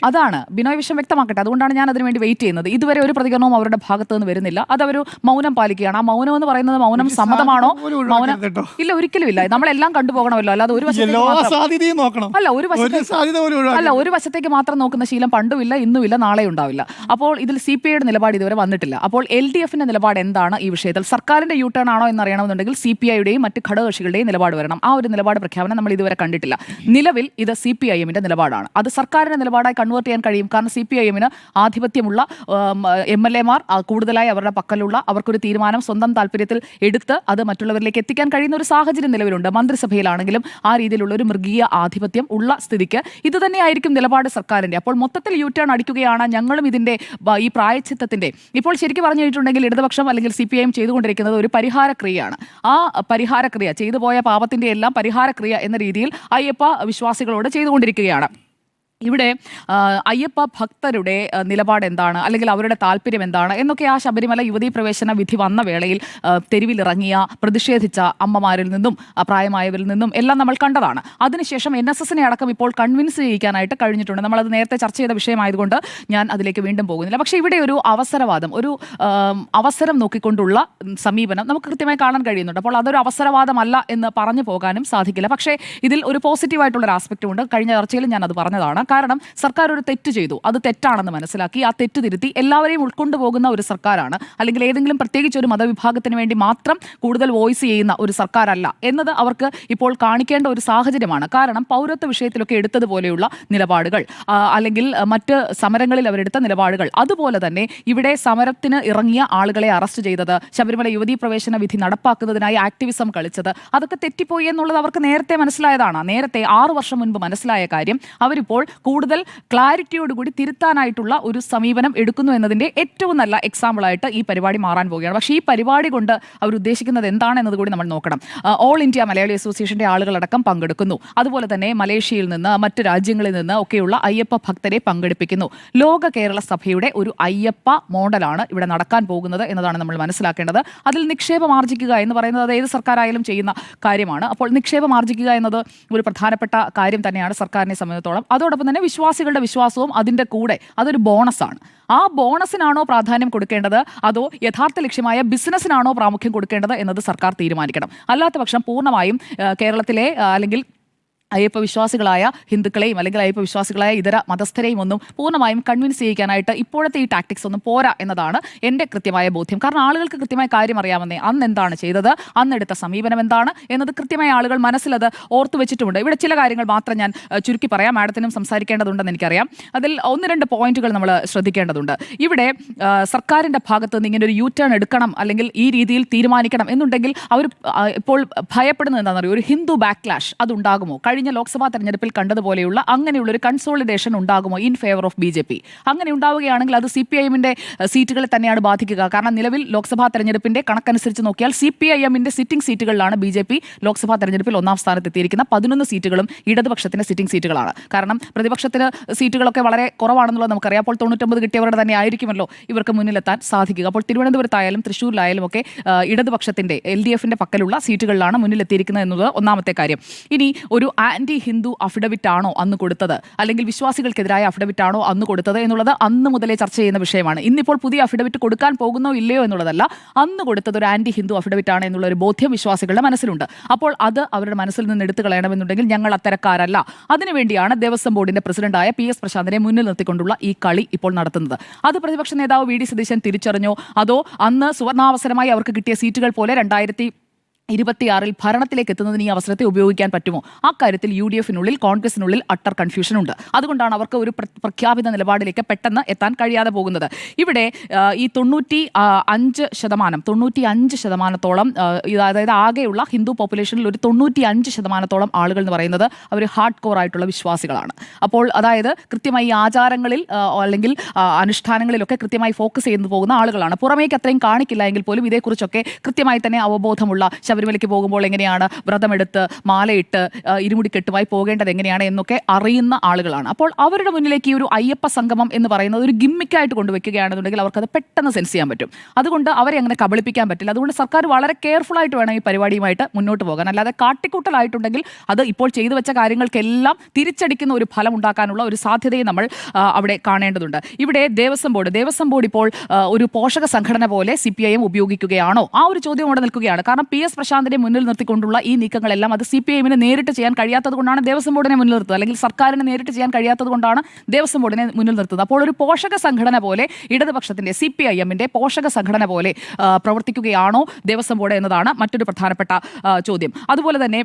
അതാണ് ബിനോയ് വിശ്വം വ്യക്തമാക്കട്ടെ. അതുകൊണ്ടാണ് ഞാൻ അതിനുവേണ്ടി വെയിറ്റ് ചെയ്യുന്നത്. ഇതുവരെ ഒരു പ്രതികരണവും അവരുടെ ഭാഗത്ത് നിന്ന് വരുന്നില്ല. അത് അവർ മൗനം പാലിക്കുകയാണ്. ആ മൗനം എന്ന് പറയുന്നത് മൗനം സമ്മതമാണോ? മൗനം ഇല്ല, ഒരിക്കലും ഇല്ല. നമ്മളെല്ലാം കണ്ടുപോകണമല്ലോ, അല്ലാതെ ഒരു വശത്തേക്ക് മാത്രം നോക്കുന്ന ശീലം പണ്ടുമില്ല, ഇന്നുമില്ല, നാളെ ഉണ്ടാവില്ല. അപ്പോൾ ഇതിൽ CPIയുടെ നിലപാട് ഇതുവരെ വന്നിട്ടില്ല. അപ്പോൾ LDFന്റെ നിലപാട് എന്താണ് ഈ വിഷയത്തിൽ? സർക്കാരിന്റെ യു ടേൺ ആണോ എന്നറിയണമെന്നുണ്ടെങ്കിൽ CPIയുടെ ഗവൺമെന്റിന്റെയും മറ്റ് ഘടകകക്ഷികളുടെയും നിലപാട് വരണം. ആ ഒരു നിലപാട് പ്രഖ്യാപനം നമ്മൾ ഇതുവരെ കണ്ടിട്ടില്ല. നിലവിൽ ഇത് CPIM-ന്റെ നിലപാടാണ്. അത് സർക്കാരിന്റെ നിലപാടായി കൺവേർട്ട് ചെയ്യാൻ കഴിയും. കാരണം CPIM-ന് ആധിപത്യമുള്ള MLA-മാർ കൂടുതലായി അവരുടെ പക്കലുള്ള അവർക്കൊരു തീരുമാനം സ്വന്തം താല്പര്യത്തിൽ എടുത്ത് അത് മറ്റുള്ളവരിലേക്ക് എത്തിക്കാൻ കഴിയുന്ന ഒരു സാഹചര്യം നിലവിലുണ്ട്. മന്ത്രിസഭയിലാണെങ്കിലും ആ രീതിയിലുള്ള ഒരു മൃഗീയ ആധിപത്യം ഉള്ള സ്ഥിതിക്ക് ഇത് തന്നെയായിരിക്കും നിലപാട് സർക്കാരിന്റെ. അപ്പോൾ മൊത്തത്തിൽ യൂടേൺ അടിക്കുകയാണ്. ഞങ്ങളും ഇതിന്റെ ഈ പ്രായച്ചിത്തത്തിന്റെ ഇപ്പോൾ ശരിക്കും പറഞ്ഞു കഴിഞ്ഞിട്ടുണ്ടെങ്കിൽ ഇടതുപക്ഷം അല്ലെങ്കിൽ CPIM ചെയ്തുകൊണ്ടിരിക്കുന്നത് ഒരു പരിഹാരക്രിയയാണ്. ആ പരിഹാരക്രിയ ചെയ്തു പോയ പാപത്തിന്റെ എല്ലാം പരിഹാരക്രിയ എന്ന രീതിയിൽ അയ്യപ്പ വിശ്വാസികളോട് ചെയ്തുകൊണ്ടിരിക്കുകയാണ്. ഇവിടെ അയ്യപ്പ ഭക്തരുടെ നിലപാട് എന്താണ്, അല്ലെങ്കിൽ അവരുടെ താല്പര്യം എന്താണ് എന്നൊക്കെ ആ ശബരിമല യുവതീ പ്രവേശന വിധി വന്ന വേളയിൽ തെരുവിലിറങ്ങിയ പ്രതിഷേധിച്ച അമ്മമാരിൽ നിന്നും പ്രായമായവരിൽ നിന്നും എല്ലാം നമ്മൾ കണ്ടതാണ്. അതിനുശേഷം NSS-നെ അടക്കം ഇപ്പോൾ കൺവിൻസ് ചെയ്യിക്കാനായിട്ട് കഴിഞ്ഞിട്ടുണ്ട്. നമ്മളത് നേരത്തെ ചർച്ച ചെയ്ത വിഷയമായതുകൊണ്ട് ഞാൻ അതിലേക്ക് വീണ്ടും പോകുന്നില്ല. പക്ഷേ ഇവിടെ ഒരു അവസരവാദം, ഒരു അവസരം നോക്കിക്കൊണ്ടുള്ള സമീപനം നമുക്ക് കൃത്യമായി കാണാൻ കഴിയുന്നുണ്ട്. അപ്പോൾ അതൊരു അവസരവാദമല്ല എന്ന് പറഞ്ഞു പോകാനും സാധിക്കില്ല. പക്ഷേ ഇതിൽ ഒരു പോസിറ്റീവായിട്ടുള്ളൊരു ആസ്പെക്റ്റും ഉണ്ട്. കഴിഞ്ഞ ചർച്ചയിൽ ഞാൻ അത് പറഞ്ഞതാണ്. കാരണം സർക്കാർ ഒരു തെറ്റ് ചെയ്തു, അത് തെറ്റാണെന്ന് മനസ്സിലാക്കി ആ തെറ്റ് തിരുത്തി എല്ലാവരെയും ഉൾക്കൊണ്ടുപോകുന്ന ഒരു സർക്കാരാണ്. അല്ലെങ്കിൽ ഏതെങ്കിലും പ്രത്യേകിച്ച് ഒരു മതവിഭാഗത്തിന് വേണ്ടി മാത്രം കൂടുതൽ വോയിസ് ചെയ്യുന്ന ഒരു സർക്കാരല്ല എന്നത് അവർക്ക് ഇപ്പോൾ കാണിക്കേണ്ട ഒരു സാഹചര്യമാണ്. കാരണം പൗരത്വ വിഷയത്തിലൊക്കെ എടുത്തതുപോലെയുള്ള നിലപാടുകൾ, അല്ലെങ്കിൽ മറ്റ് സമരങ്ങളിൽ അവരെടുത്ത നിലപാടുകൾ, അതുപോലെ തന്നെ ഇവിടെ സമരത്തിന് ഇറങ്ങിയ ആളുകളെ അറസ്റ്റ് ചെയ്തത്, ശബരിമല യുവതീ പ്രവേശന വിധി നടപ്പാക്കുന്നതിനായി ആക്ടിവിസം കളിച്ചത്, അതൊക്കെ തെറ്റിപ്പോയി എന്നുള്ളത് അവർക്ക് നേരത്തെ മനസ്സിലായതാണ്. നേരത്തെ 6 വർഷം മുൻപ് മനസ്സിലായ കാര്യം അവരിപ്പോൾ കൂടുതൽ ക്ലാരിറ്റിയോടുകൂടി തിരുത്താനായിട്ടുള്ള ഒരു സമീപനം എടുക്കുന്നു എന്നതിന്റെ ഏറ്റവും നല്ല എക്സാമ്പിളായിട്ട് ഈ പരിപാടി മാറാൻ പോവുകയാണ്. പക്ഷേ ഈ പരിപാടി കൊണ്ട് അവർ ഉദ്ദേശിക്കുന്നത് എന്താണ് എന്നത് കൂടി നമ്മൾ നോക്കണം. ഓൾ ഇന്ത്യ മലയാളി അസോസിയേഷന്റെ ആളുകളടക്കം പങ്കെടുക്കുന്നു. അതുപോലെ തന്നെ മലേഷ്യയിൽ നിന്ന് മറ്റ് രാജ്യങ്ങളിൽ നിന്ന് ഒക്കെയുള്ള അയ്യപ്പ ഭക്തരെ പങ്കെടുപ്പിക്കുന്നു. ലോക കേരള സഭയുടെ ഒരു അയ്യപ്പ മോഡലാണ് ഇവിടെ നടക്കാൻ പോകുന്നത് എന്നതാണ് നമ്മൾ മനസ്സിലാക്കേണ്ടത്. അതിൽ നിക്ഷേപം ആർജിക്കുക എന്ന് പറയുന്നത് അത് ഏത് സർക്കാരായാലും ചെയ്യുന്ന കാര്യമാണ്. അപ്പോൾ നിക്ഷേപം ആർജിക്കുക എന്നത് ഒരു പ്രധാനപ്പെട്ട കാര്യം തന്നെയാണ് സർക്കാരിനെ സംബന്ധിച്ചിടത്തോളം. അതോടൊപ്പം തന്നെ വിശ്വാസികളുടെ വിശ്വാസവും അതിൻ്റെ കൂടെ അതൊരു ബോണസാണ്. ആ ബോണസിനാണോ പ്രാധാന്യം കൊടുക്കേണ്ടത്, അതോ യഥാർത്ഥ ലക്ഷ്യമായ ബിസിനസ്സിനാണോ പ്രാമുഖ്യം കൊടുക്കേണ്ടത് എന്നത് സർക്കാർ തീരുമാനിക്കണം. അല്ലാത്ത പക്ഷം പൂർണ്ണമായും കേരളത്തിലെ അല്ലെങ്കിൽ അയ്യപ്പ വിശ്വാസികളായ ഹിന്ദുക്കളെയും അല്ലെങ്കിൽ അയ്യപ്പ വിശ്വാസികളായ ഇതര മതസ്ഥരെയും ഒന്നും പൂർണ്ണമായും കൺവിൻസ് ചെയ്യിക്കാനായിട്ട് ഇപ്പോഴത്തെ ഈ ടാക്ടിക്സ് ഒന്നും പോരാ എന്നതാണ് എൻ്റെ കൃത്യമായ ബോധ്യം. കാരണം ആളുകൾക്ക് കൃത്യമായ കാര്യം അറിയാമെന്നേ, അന്ന് എന്താണ് ചെയ്തത്, അന്നെടുത്ത സമീപനം എന്താണ് എന്നത് കൃത്യമായ ആളുകൾ മനസ്സിലത് ഓർത്തു വെച്ചിട്ടുമുണ്ട്. ഇവിടെ ചില കാര്യങ്ങൾ മാത്രം ഞാൻ ചുരുക്കി പറയാം, മാഡത്തിനും സംസാരിക്കേണ്ടതുണ്ടെന്ന് എനിക്കറിയാം. അതിൽ 1-2 പോയിന്റുകൾ നമ്മൾ ശ്രദ്ധിക്കേണ്ടതുണ്ട്. ഇവിടെ സർക്കാരിൻ്റെ ഭാഗത്ത് നിന്ന് ഇങ്ങനെ ഒരു യൂടേൺ എടുക്കണം അല്ലെങ്കിൽ ഈ രീതിയിൽ തീരുമാനിക്കണം എന്നുണ്ടെങ്കിൽ അവർ ഇപ്പോൾ ഭയപ്പെടുന്നത് എന്താണെന്നറിയോ, ഒരു ഹിന്ദു ബാക്ക്ലാഷ് അതുണ്ടാകുമോ? കഴിഞ്ഞ ലോക്സഭാ തെരഞ്ഞെടുപ്പിൽ കണ്ടതുപോലെയുള്ള അങ്ങനെയുള്ള ഒരു കൺസോളിഡേഷൻ ഉണ്ടാകുമോ ഇൻ ഫേവർ ഓഫ് BJP? അങ്ങനെ ഉണ്ടാവുകയാണെങ്കിൽ അത് CPIM-ന്റെ സീറ്റുകളെ തന്നെയാണ് ബാധിക്കുക. കാരണം നിലവിൽ ലോക്സഭാ തെരഞ്ഞെടുപ്പിന്റെ കണക്കനുസരിച്ച് നോക്കിയാൽ CPIM-ന്റെ സിറ്റിംഗ് സീറ്റുകളിലാണ് BJP ലോക്സഭാ തെരഞ്ഞെടുപ്പിൽ 1-ാം സ്ഥാനത്ത് എത്തിയിരിക്കുന്ന 11 സീറ്റുകളും ഇടതുപക്ഷത്തിന്റെ സിറ്റിംഗ് സീറ്റുകളാണ്. കാരണം പ്രതിപക്ഷത്തിന് സീറ്റുകളൊക്കെ വളരെ കുറവാണെന്നുള്ളത് നമുക്കറിയാം. അപ്പോൾ 99 കിട്ടിയവരുടെ തന്നെ ആയിരിക്കുമല്ലോ ഇവർക്ക് മുന്നിലെത്താൻ സാധിക്കുക. അപ്പോൾ തിരുവനന്തപുരത്തായാലും തൃശ്ശൂരിലായാലും ഒക്കെ ഇടതുപക്ഷത്തിന്റെ LDF-ന്റെ പക്കലുള്ള സീറ്റുകളിലാണ് മുന്നിലെത്തിയിരിക്കുന്നത് എന്നത് ഒന്നാമത്തെ കാര്യം. ഇനി ഒരു ആന്റി ഹിന്ദു അഫിഡവിറ്റ് ആണോ അന്ന് കൊടുത്തത്, അല്ലെങ്കിൽ വിശ്വാസികൾക്കെതിരായ അഫിഡവിറ്റ് ആണോ അന്ന് കൊടുത്തത് എന്നുള്ളത് അന്ന് മുതലേ ചർച്ച ചെയ്യുന്ന വിഷയമാണ്. ഇന്നിപ്പോൾ പുതിയ അഫിഡവിറ്റ് കൊടുക്കാൻ പോകുന്നോ ഇല്ലയോ എന്നുള്ളതല്ല, അന്ന് കൊടുത്തത് ഒരു ആന്റി ഹിന്ദു അഫിഡവിറ്റ് ആണ് എന്നുള്ള ഒരു ബോധ്യം വിശ്വാസികളുടെ മനസ്സിലുണ്ട്. അപ്പോൾ അത് അവരുടെ മനസ്സിൽ നിന്ന് എടുത്തു കളയണമെന്നുണ്ടെങ്കിൽ ഞങ്ങൾ അത്തരക്കാരല്ല. അതിനുവേണ്ടിയാണ് ദേവസ്വം ബോർഡിന്റെ പ്രസിഡന്റായ PS പ്രശാന്തിനെ മുന്നിൽ നിർത്തിക്കൊണ്ടുള്ള ഈ കളി ഇപ്പോൾ നടത്തുന്നത്. അത് പ്രതിപക്ഷ നേതാവ് VD സതീശൻ തിരിച്ചറിഞ്ഞോ, അതോ അന്ന് സുവർണാവസരമായി അവർക്ക് കിട്ടിയ സീറ്റുകൾ പോലെ 2026 ഭരണത്തിലേക്ക് എത്തുന്നതിന് ഈ അവസരത്തെ ഉപയോഗിക്കാൻ പറ്റുമോ? ആ കാര്യത്തിൽ UDF-നുള്ളിൽ കോൺഗ്രസിനുള്ളിൽ അട്ടർ കൺഫ്യൂഷൻ ഉണ്ട്. അതുകൊണ്ടാണ് അവർക്ക് ഒരു പ്രഖ്യാപിത നിലപാടിലേക്ക് പെട്ടെന്ന് എത്താൻ കഴിയാതെ പോകുന്നത്. ഇവിടെ ഈ 95%, അതായത് ആകെയുള്ള ഹിന്ദു പോപ്പുലേഷനിൽ ഒരു 95% ആളുകൾ എന്ന് പറയുന്നത് അവർ ഹാർഡ് കോർ ആയിട്ടുള്ള വിശ്വാസികളാണ്. അപ്പോൾ അതായത് കൃത്യമായി ഈ ആചാരങ്ങളിൽ അല്ലെങ്കിൽ അനുഷ്ഠാനങ്ങളിലൊക്കെ കൃത്യമായി ഫോക്കസ് ചെയ്തു പോകുന്ന ആളുകളാണ്. പുറമേക്ക് അത്രയും കാണിക്കില്ല എങ്കിൽ പോലും ഇതേക്കുറിച്ചൊക്കെ കൃത്യമായി തന്നെ അവബോധമുള്ള, ശബരിമലയ്ക്ക് പോകുമ്പോൾ എങ്ങനെയാണ് വ്രതമെടുത്ത് മാലയിട്ട് ഇരുമുടിക്കെട്ടുമായി പോകേണ്ടത് എങ്ങനെയാണ് എന്നൊക്കെ അറിയുന്ന ആളുകളാണ്. അപ്പോൾ അവരുടെ മുന്നിലേക്ക് ഈ ഒരു അയ്യപ്പ സംഗമം എന്ന് പറയുന്നത് ഒരു ഗിമ്മിക്കായിട്ട് കൊണ്ടുവയ്ക്കുകയാണെന്നുണ്ടെങ്കിൽ അവർക്കത് പെട്ടെന്ന് സെൻസ് ചെയ്യാൻ പറ്റും. അതുകൊണ്ട് അവരെ അങ്ങനെ കബളിപ്പിക്കാൻ പറ്റില്ല. അതുകൊണ്ട് സർക്കാർ വളരെ കെയർഫുൾ ആയിട്ട് വേണം ഈ പരിപാടിയുമായിട്ട് മുന്നോട്ട് പോകാൻ. അല്ലാതെ കാട്ടിക്കൂട്ടലായിട്ടുണ്ടെങ്കിൽ അത് ഇപ്പോൾ ചെയ്തു വെച്ച കാര്യങ്ങൾക്കെല്ലാം തിരിച്ചടിക്കുന്ന ഒരു ഫലം ഉണ്ടാക്കാനുള്ള ഒരു സാധ്യതയെ നമ്മൾ അവിടെ കാണേണ്ടതുണ്ട്. ഇവിടെ ദേവസ്വം ബോർഡ് ഇപ്പോൾ ഒരു പോഷക സംഘടന പോലെ CPIM ഉപയോഗിക്കുകയാണോ? ആ ഒരു ചോദ്യം അവിടെ നിൽക്കുകയാണ്. കാരണം PS പ്രശാന്തിനെ മുന്നിൽ നിർത്തിക്കൊണ്ടുള്ള ഈ നീക്കങ്ങളെല്ലാം അത് CPIM-ന് നേരിട്ട് ചെയ്യാൻ കഴിയാത്തത് കൊണ്ടാണ് ദേവസ്വം ബോർഡിനെ മുന്നിൽ നിർത്തുന്നത്, അല്ലെങ്കിൽ സർക്കാരിന് നേരിട്ട് ചെയ്യാൻ കഴിയാത്തത് കൊണ്ടാണ് ദേവസ്വം ബോർഡിനെ മുന്നിൽ നിർത്തുന്നത്. അപ്പോൾ ഒരു പോഷക സംഘടന പോലെ ഇടതുപക്ഷത്തിന്റെ CPIM-ന്റെ പോഷക സംഘടന പോലെ പ്രവർത്തിക്കുകയാണോ ദേവസ്വം ബോർഡ് എന്നതാണ് മറ്റൊരു പ്രധാനപ്പെട്ട ചോദ്യം. അതുപോലെ തന്നെ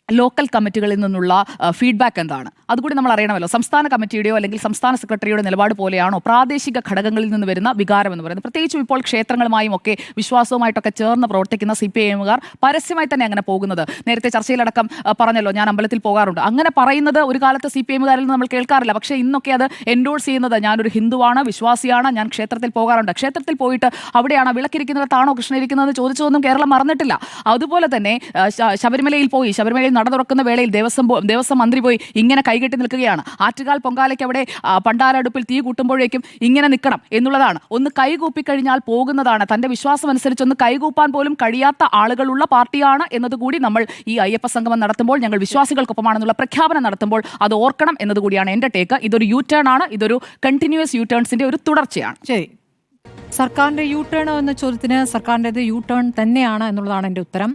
ലോക്കൽ കമ്മിറ്റികളിൽ നിന്നുള്ള ഫീഡ്ബാക്ക് എന്താണ്, അതുകൂടി നമ്മൾ അറിയണമല്ലോ. സംസ്ഥാന കമ്മിറ്റിയുടെയോ അല്ലെങ്കിൽ സംസ്ഥാന സെക്രട്ടറിയുടെ നിലപാട് പോലെയാണോ പ്രാദേശിക ഘടകങ്ങളിൽ നിന്ന് വരുന്ന വികാരം എന്ന് പറയുന്നത്? പ്രത്യേകിച്ചും ഇപ്പോൾ ക്ഷേത്രങ്ങളുമായും ഒക്കെ വിശ്വാസവുമായിട്ടൊക്കെ ചേർന്ന് പ്രവർത്തിക്കുന്ന CPIM-കാർ പരസ്യമായി തന്നെ അങ്ങനെ പോകുന്നത് നേരത്തെ ചർച്ചയിലടക്കം പറഞ്ഞല്ലോ, ഞാൻ അമ്പലത്തിൽ പോകാറുണ്ട്. അങ്ങനെ പറയുന്നത് ഒരു കാലത്ത് CPIM-കാരിൽ നിന്ന് നമ്മൾ കേൾക്കാറില്ല. പക്ഷേ ഇന്നൊക്കെ അത് എൻഡോഴ്സ് ചെയ്യുന്നത് ഞാനൊരു ഹിന്ദുവാണ്, വിശ്വാസിയാണ്, ഞാൻ ക്ഷേത്രത്തിൽ പോകാറുണ്ട്. ക്ഷേത്രത്തിൽ പോയിട്ട് അവിടെയാണ് വിളക്കിരിക്കുന്നിടത്താണോ കൃഷ്ണൻ ഇരിക്കുന്നത് ചോദിച്ചതൊന്നും കേരളം മറന്നിട്ടില്ല. അതുപോലെ തന്നെ ശബരിമലയിൽ നട തുറക്കുന്ന വേളയിൽ ദേവസ്വം മന്ത്രി പോയി ഇങ്ങനെ കൈകെട്ടി നിൽക്കുകയാണ്. ആറ്റുകാൽ പൊങ്കാലയ്ക്ക് അവിടെ പണ്ടാരടുപ്പിൽ തീ കൂട്ടുമ്പോഴേക്കും ഇങ്ങനെ നിൽക്കണം എന്നുള്ളതാണ്. ഒന്ന് കൈകൂപ്പിക്കഴിഞ്ഞാൽ പോകുന്നതാണ്. തന്റെ വിശ്വാസം അനുസരിച്ച് ഒന്ന് കൈകൂപ്പാൻ പോലും കഴിയാത്ത ആളുകളുള്ള പാർട്ടിയാണ് എന്നതുകൂടി നമ്മൾ ഈ അയ്യപ്പ സംഗമം നടത്തുമ്പോൾ, ഞങ്ങൾ വിശ്വാസികൾക്കൊപ്പമാണെന്നുള്ള പ്രഖ്യാപനം നടത്തുമ്പോൾ അത് ഓർക്കണം എന്നതുകൂടിയാണ് എൻ്റെ ടേക്ക്. ഇതൊരു യു ടേൺ ആണ്, ഇതൊരു കണ്ടിന്യൂസ് യു ടേൺസിന്റെ ഒരു തുടർച്ചയാണ്. ശരി, സർക്കാരിൻ്റെ യു ടേൺ എന്ന ചോദ്യത്തിന് സർക്കാരിൻ്റെത് യു ടേൺ തന്നെയാണ് എന്നുള്ളതാണ് എൻ്റെ ഉത്തരം.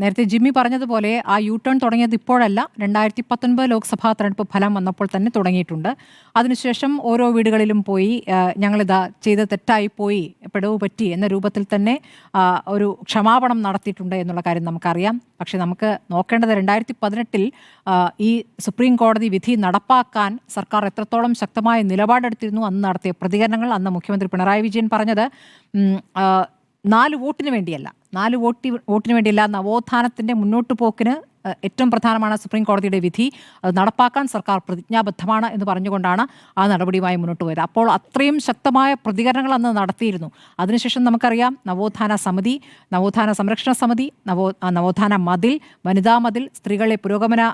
നേരത്തെ ജിമ്മി പറഞ്ഞതുപോലെ ആ യു ടേൺ തുടങ്ങിയത് ഇപ്പോഴല്ല, 2019 ലോക്സഭാ തെരഞ്ഞെടുപ്പ് ഫലം വന്നപ്പോൾ തന്നെ തുടങ്ങിയിട്ടുണ്ട്. അതിനുശേഷം ഓരോ വീടുകളിലും പോയി ഞങ്ങളിതാ ചെയ്ത് തെറ്റായി പോയി, പിഴവ് പറ്റി എന്ന രൂപത്തിൽ തന്നെ ഒരു ക്ഷമാപണം നടത്തിയിട്ടുണ്ട് എന്നുള്ള കാര്യം നമുക്കറിയാം. പക്ഷേ നമുക്ക് നോക്കേണ്ടത് 2018 ഈ സുപ്രീം കോടതി വിധി നടപ്പാക്കാൻ സർക്കാർ എത്രത്തോളം ശക്തമായ നിലപാടെടുത്തിരുന്നു, അന്ന് നടത്തിയ പ്രതികരണങ്ങൾ. അന്ന് മുഖ്യമന്ത്രി പിണറായി വിജയൻ പറഞ്ഞത് 4 വോട്ടിന് വേണ്ടിയല്ല, 4 വോട്ടിന് വേണ്ടിയല്ല, നവോത്ഥാനത്തിൻ്റെ മുന്നോട്ട് പോക്കിന് ഏറ്റവും പ്രധാനമാണ് സുപ്രീം കോടതിയുടെ വിധി, അത് നടപ്പാക്കാൻ സർക്കാർ പ്രതിജ്ഞാബദ്ധമാണ് എന്ന് പറഞ്ഞുകൊണ്ടാണ് ആ നടപടിയുമായി മുന്നോട്ട് പോയത്. അപ്പോൾ അത്രയും ശക്തമായ പ്രതികരണങ്ങൾ അന്ന് നടത്തിയിരുന്നു. അതിനുശേഷം നമുക്കറിയാം നവോത്ഥാന സമിതി, നവോത്ഥാന സംരക്ഷണ സമിതി, നവോത്ഥാന മതിൽ, വനിതാ മതിൽ, സ്ത്രീകളെ പുരോഗമന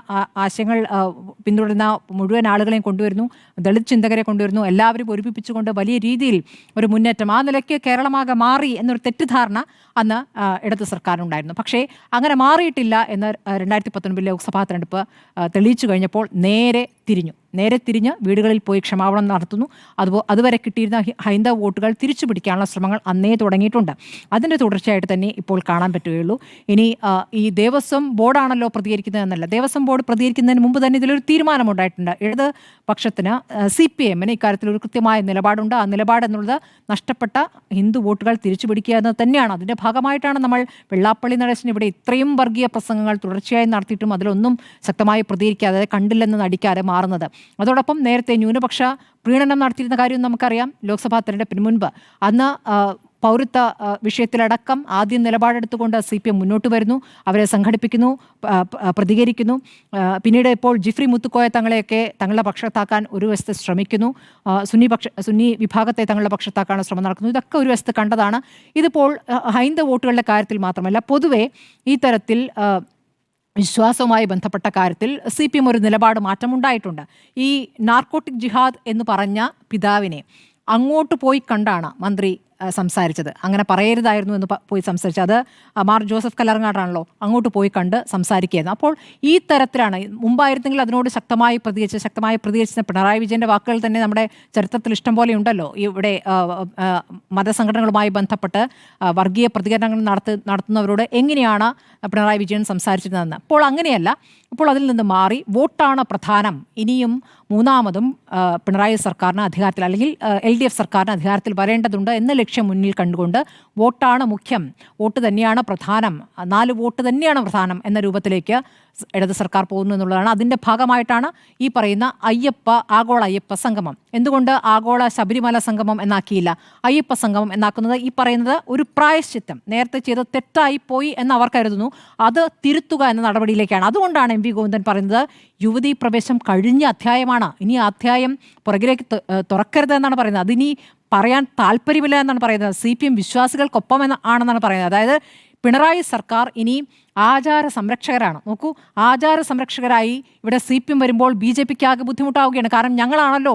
ആശയങ്ങൾ പിന്തുടരുന്ന മുഴുവൻ ആളുകളെയും കൊണ്ടുവരുന്നു, ദളിത് ചിന്തകരെ കൊണ്ടുവരുന്നു, എല്ലാവരും ഒരുമിപ്പിച്ചുകൊണ്ട് വലിയ രീതിയിൽ ഒരു മുന്നേറ്റം. ആ നിലയ്ക്ക് കേരളമാകെ മാറി എന്നൊരു തെറ്റിദ്ധാരണ അന്ന് ഇടത് സർക്കാരിനുണ്ടായിരുന്നു. പക്ഷേ അങ്ങനെ മാറിയിട്ടില്ല എന്ന് 2019 ലോക്സഭാ തെരഞ്ഞെടുപ്പ് തെളിയിച്ചു കഴിഞ്ഞപ്പോൾ നേരെ തിരിഞ്ഞ് വീടുകളിൽ പോയി ക്ഷമാപണം നടത്തുന്നു. അതുവരെ കിട്ടിയിരുന്ന ഹൈന്ദവ വോട്ടുകൾ തിരിച്ചു പിടിക്കാനുള്ള ശ്രമങ്ങൾ അന്നേ തുടങ്ങിയിട്ടുണ്ട്. അതിൻ്റെ തുടർച്ചയായിട്ട് തന്നെ ഇപ്പോൾ കാണാൻ പറ്റുകയുള്ളൂ. ഇനി ഈ ദേവസ്വം ബോർഡാണല്ലോ പ്രതികരിക്കുന്നതെന്നല്ല, ദേവസ്വം ബോർഡ് പ്രതികരിക്കുന്നതിന് മുമ്പ് തന്നെ ഇതിലൊരു തീരുമാനമുണ്ടായിട്ടുണ്ട്. ഇടത് പക്ഷത്തിന് CPIM-ന് ഇക്കാര്യത്തിൽ ഒരു കൃത്യമായ നിലപാടുണ്ട്. ആ നിലപാട് എന്നുള്ളത് നഷ്ടപ്പെട്ട ഹിന്ദു വോട്ടുകൾ തിരിച്ചു പിടിക്കുക എന്ന് തന്നെയാണ്. അതിൻ്റെ ഭാഗമായിട്ടാണ് നമ്മൾ വെള്ളാപ്പള്ളി നടേശൻ ഇവിടെ ഇത്രയും വർഗീയ പ്രസംഗങ്ങൾ തുടർച്ചയായി നടത്തിയിട്ടും അതിലൊന്നും ശക്തമായി പ്രതികരിക്കാതെ, കണ്ടില്ലെന്ന് നടിക്കാതെ മാറുന്നത്. അതോടൊപ്പം നേരത്തെ ന്യൂനപക്ഷ പ്രീണനം നടത്തിയിരുന്ന കാര്യം നമുക്കറിയാം. ലോക്സഭാ തെരഞ്ഞെടുപ്പിന് മുൻപ് അന്ന് പൗരത്വ വിഷയത്തിലടക്കം ആദ്യം നിലപാടെടുത്തുകൊണ്ട് CPM മുന്നോട്ട് വരുന്നു, അവരെ സംഘടിപ്പിക്കുന്നു, പ്രതികരിക്കുന്നു. പിന്നീട് ഇപ്പോൾ ജിഫ്രി മുത്തുക്കോയ തങ്ങളെയൊക്കെ തങ്ങളുടെ പക്ഷത്താക്കാൻ ഒരു വശത്ത് ശ്രമിക്കുന്നു, സുന്നി വിഭാഗത്തെ തങ്ങളുടെ പക്ഷത്താക്കാനുള്ള ശ്രമം നടക്കുന്നു. ഇതൊക്കെ ഒരു വശത്ത് കണ്ടതാണ്. ഇതിപ്പോൾ ഹൈന്ദവ വോട്ടുകളുടെ കാര്യത്തിൽ മാത്രമല്ല, പൊതുവെ ഈ തരത്തിൽ വിശ്വാസവുമായി ബന്ധപ്പെട്ട കാര്യത്തിൽ CPM ഒരു നിലപാട് മാറ്റമുണ്ടായിട്ടുണ്ട്. ഈ നാർക്കോട്ടിക് ജിഹാദ് എന്ന് പറഞ്ഞ പിതാവിനെ അങ്ങോട്ട് പോയി കണ്ടാണ് മന്ത്രി സംസാരിച്ചത്. അങ്ങനെ പറയരുതായിരുന്നു എന്ന് പോയി സംസാരിച്ചത്. അത് മാർ ജോസഫ് കല്ലറങ്ങാടാണല്ലോ അങ്ങോട്ട് പോയി കണ്ട് സംസാരിക്കുകയായിരുന്നു. അപ്പോൾ ഈ തരത്തിലാണ്. മുമ്പായിരുന്നെങ്കിൽ അതിനോട് ശക്തമായി പ്രതികരിച്ച പിണറായി വിജയൻ്റെ വാക്കുകൾ തന്നെ നമ്മുടെ ചരിത്രത്തിൽ ഇഷ്ടം പോലെ ഉണ്ടല്ലോ. ഇവിടെ മതസംഘടനകളുമായി ബന്ധപ്പെട്ട് വർഗീയ പ്രതികരണങ്ങൾ നടത്തുന്നവരോട് എങ്ങനെയാണ് പിണറായി വിജയൻ സംസാരിച്ചിരുന്നതെന്ന്. ഇപ്പോൾ അങ്ങനെയല്ല. ഇപ്പോൾ അതിൽ നിന്ന് മാറി വോട്ടാണ് പ്രധാനം, ഇനിയും മൂന്നാമതും പിണറായി സർക്കാരിന് അധികാരത്തിൽ, അല്ലെങ്കിൽ LDF സർക്കാരിന് അധികാരത്തിൽ വരേണ്ടതുണ്ട് എന്ന ലക്ഷ്യം മുന്നിൽ കണ്ടുകൊണ്ട് വോട്ടാണ് മുഖ്യം, വോട്ട് തന്നെയാണ് പ്രധാനം, 4 വോട്ട് തന്നെയാണ് പ്രധാനം എന്ന രൂപത്തിലേക്ക് ഇടത് സർക്കാർ പോകുന്നു എന്നുള്ളതാണ്. അതിൻ്റെ ഭാഗമായിട്ടാണ് ഈ പറയുന്ന ആഗോള അയ്യപ്പ സംഗമം. എന്തുകൊണ്ട് ആഗോള ശബരിമല സംഗമം എന്നാക്കിയില്ല, അയ്യപ്പ സംഗമം എന്നാക്കുന്നത്? ഈ പറയുന്നത് ഒരു പ്രായശ്ചിത്തം, നേരത്തെ ചെയ്ത് തെറ്റായി പോയി എന്ന് അവർ കരുതുന്നു, അത് തിരുത്തുക എന്ന നടപടിയിലേക്കാണ്. അതുകൊണ്ടാണ് MV ഗോവിന്ദൻ പറയുന്നത് യുവതീ പ്രവേശം കഴിഞ്ഞ അധ്യായമാണ്, ഇനി ആ അധ്യായം പുറകിലേക്ക് തുറക്കരുത് എന്നാണ് പറയുന്നത്. അതിനി പറയാൻ താല്പര്യമില്ല എന്നാണ് പറയുന്നത്. CPM വിശ്വാസികൾക്കൊപ്പം ആണെന്നാണ് പറയുന്നത്. അതായത് പിണറായി സർക്കാർ ഇനി ആചാര സംരക്ഷകരാണ്. നോക്കൂ, ആചാര സംരക്ഷകരായി ഇവിടെ CPM വരുമ്പോൾ BJPക്ക് ആകെ ബുദ്ധിമുട്ടാവുകയാണ്. കാരണം ഞങ്ങളാണല്ലോ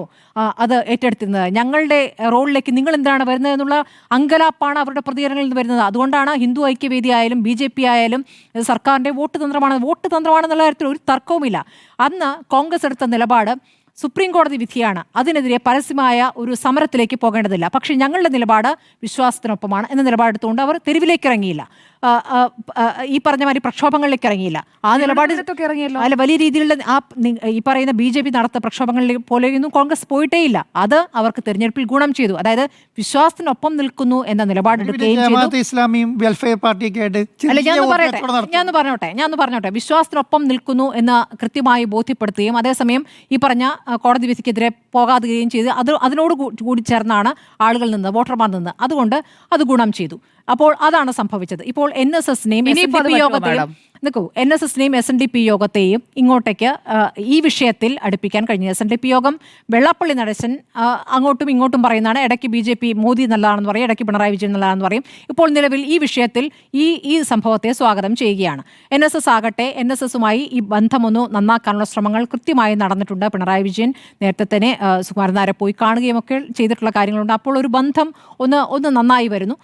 അത് ഏറ്റെടുത്തിരുന്നത്, ഞങ്ങളുടെ റോളിലേക്ക് നിങ്ങൾ എന്താണ് വരുന്നത് എന്നുള്ള അങ്കലാപ്പാണ് അവരുടെ പ്രതികരണങ്ങളിൽ നിന്ന് വരുന്നത്. അതുകൊണ്ടാണ് ഹിന്ദു ഐക്യവേദി ആയാലും BJP ആയാലും സർക്കാരിൻ്റെ വോട്ട് തന്ത്രമാണെന്നുള്ള കാര്യത്തിൽ ഒരു തർക്കവുമില്ല. അന്ന് കോൺഗ്രസ് എടുത്ത നിലപാട് സുപ്രീം കോടതി വിധിയാണ്, അതിനെതിരെ പരസ്യമായ ഒരു സമരത്തിലേക്ക് പോകേണ്ടതില്ല, പക്ഷേ ഞങ്ങളുടെ നിലപാട് വിശ്വാസത്തിനൊപ്പമാണ് എന്ന നിലപാടെടുത്തുകൊണ്ട് അവർ തെരുവിലേക്ക് ഇറങ്ങിയില്ല. ഈ പറഞ്ഞ മാതിരി പ്രക്ഷോഭങ്ങളിലേക്ക് ഇറങ്ങിയില്ല. ആ നിലപാട് ഇറങ്ങിയല്ലോ. അല്ല, വലിയ രീതിയിലുള്ള ഈ പറയുന്ന BJP നടത്ത പ്രക്ഷോഭങ്ങളിലേക്ക് പോലെയൊന്നും കോൺഗ്രസ് പോയിട്ടേ ഇല്ല. അത് അവർക്ക് തെരഞ്ഞെടുപ്പിൽ ഗുണം ചെയ്തു. അതായത് വിശ്വാസത്തിനൊപ്പം നിൽക്കുന്നു എന്ന നിലപാടെടുക്കുകയും ചെയ്തു. ഇസ്ലാമിയും വെൽഫെയർ പാർട്ടിയൊക്കെ ആയിട്ട് അല്ല, ഞാനൊന്ന് പറഞ്ഞോട്ടെ വിശ്വാസത്തിനൊപ്പം നിൽക്കുന്നു എന്ന് കൃത്യമായി ബോധ്യപ്പെടുത്തുകയും അതേസമയം ഈ പറഞ്ഞ കോടതി വിധിക്കെതിരെ പോകാതുകയും ചെയ്ത് അതിനോട് കൂടി ചേർന്നാണ് ആളുകൾ നിന്ന്, വോട്ടർമാർ നിന്ന്. അതുകൊണ്ട് അത് ഗുണം ചെയ്തു. അപ്പോൾ അതാണ് സംഭവിച്ചത്. ഇപ്പോൾ NSSനെയും SNDP യോഗത്തെയും ഇങ്ങോട്ടേക്ക് ഈ വിഷയത്തിൽ അടുപ്പിക്കാൻ കഴിഞ്ഞു. SNDP യോഗം വെള്ളാപ്പള്ളി നടേശൻ അങ്ങോട്ടും ഇങ്ങോട്ടും പറയുന്നതാണ്. ഇടയ്ക്ക് BJP മോദി നല്ലതാണെന്ന് പറയും, ഇടയ്ക്ക് പിണറായി വിജയൻ നല്ലതാണെന്ന് പറയും. ഇപ്പോൾ നിലവിൽ ഈ വിഷയത്തിൽ ഈ സംഭവത്തെ സ്വാഗതം ചെയ്യുകയാണ്. NSS ആകട്ടെ, NSSുമായി ഈ ബന്ധമൊന്ന് നന്നാക്കാനുള്ള ശ്രമങ്ങൾ കൃത്യമായി നടന്നിട്ടുണ്ട്. പിണറായി വിജയൻ നേരത്തെ തന്നെ സുകുമാരൻ നായരെ പോയി കാണുകയും ഒക്കെ ചെയ്തിട്ടുള്ള കാര്യങ്ങളുണ്ട്. അപ്പോൾ ഒരു ബന്ധം ഒന്ന് നന്നായി വരുന്നു.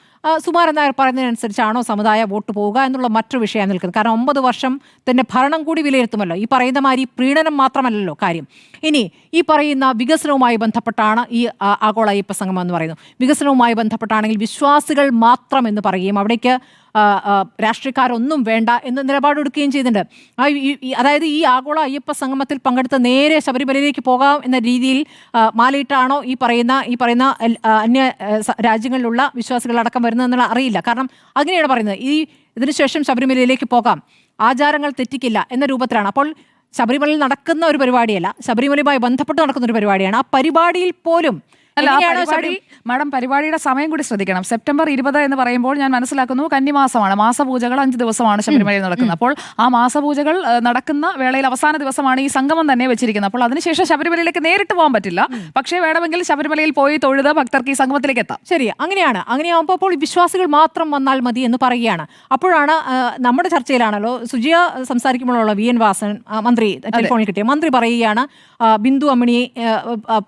സുകുമാരൻ നായർ പറയുന്നതിനനുസരിച്ചാണോ സമുദായ വോട്ട് പോവുക എന്നുള്ള മറ്റൊരു വിഷയം നിൽക്കുന്നത്. കാരണം 9 വർഷം തന്നെ ഭരണം കൂടി വിലയിരുത്തുമല്ലോ. ഈ പറയുന്ന മാതിരി പ്രീണനം മാത്രമല്ലല്ലോ കാര്യം. ഇനി ഈ പറയുന്ന വികസനവുമായി ബന്ധപ്പെട്ടാണ് ഈ ആഗോള അയ്യപ്പ സംഗമം എന്ന് പറയുന്നത്. വികസനവുമായി ബന്ധപ്പെട്ടാണെങ്കിൽ വിശ്വാസികൾ മാത്രം എന്ന് പറയുകയും അവിടേക്ക് രാഷ്ട്രീയക്കാരൊന്നും വേണ്ട എന്ന് നിലപാടെടുക്കുകയും ചെയ്തിട്ടുണ്ട്. അതായത് ഈ ആഗോള അയ്യപ്പ സംഗമത്തിൽ പങ്കെടുത്ത് നേരെ ശബരിമലയിലേക്ക് പോകാം എന്ന രീതിയിൽ മാലയിട്ടാണോ ഈ പറയുന്ന അന്യ രാജ്യങ്ങളിലുള്ള വിശ്വാസികളടക്കം വരുന്നതെന്നുള്ള അറിയില്ല. കാരണം അങ്ങനെയാണ് പറയുന്നത്. ഇതിനുശേഷം ശബരിമലയിലേക്ക് പോകാം, ആചാരങ്ങൾ തെറ്റിക്കില്ല എന്ന രൂപത്തിലാണ്. അപ്പോൾ ശബരിമലയിൽ നടക്കുന്ന ഒരു പരിപാടിയല്ല, ശബരിമലയുമായി ബന്ധപ്പെട്ട് നടക്കുന്ന ഒരു പരിപാടിയാണ്. ആ പരിപാടിയിൽ പോലും മാഡം പരിപാടിയുടെ സമയം കൂടി ശ്രദ്ധിക്കണം. സെപ്റ്റംബർ 20 എന്ന് പറയുമ്പോൾ ഞാൻ മനസ്സിലാക്കുന്നു കന്നിമാസമാണ്. മാസപൂജകൾ 5 ദിവസമാണ് ശബരിമലയിൽ നടക്കുന്നത്. അപ്പോൾ ആ മാസപൂജകൾ നടക്കുന്ന വേളയിൽ അവസാന ദിവസമാണ് ഈ സംഗമം തന്നെ വെച്ചിരിക്കുന്നത്. അപ്പോൾ അതിനുശേഷം ശബരിമലയിലേക്ക് നേരിട്ട് പോകാൻ പറ്റില്ല. പക്ഷേ വേണമെങ്കിൽ ശബരിമലയിൽ പോയി തൊഴുത് ഭക്തർക്ക് ഈ സംഗമത്തിലേക്ക് എത്താം. ശരി, അങ്ങനെയാകുമ്പോൾ വിശ്വാസികൾ മാത്രം വന്നാൽ മതി എന്ന് പറയുകയാണ്. അപ്പോഴാണ് നമ്മുടെ ചർച്ചയിലാണല്ലോ സുജിയ സംസാരിക്കുമ്പോഴുള്ള VN വാസൻ മന്ത്രി ടെലിഫോണിൽ കിട്ടിയ മന്ത്രി പറയുകയാണ് ബിന്ദു അമ്മിണി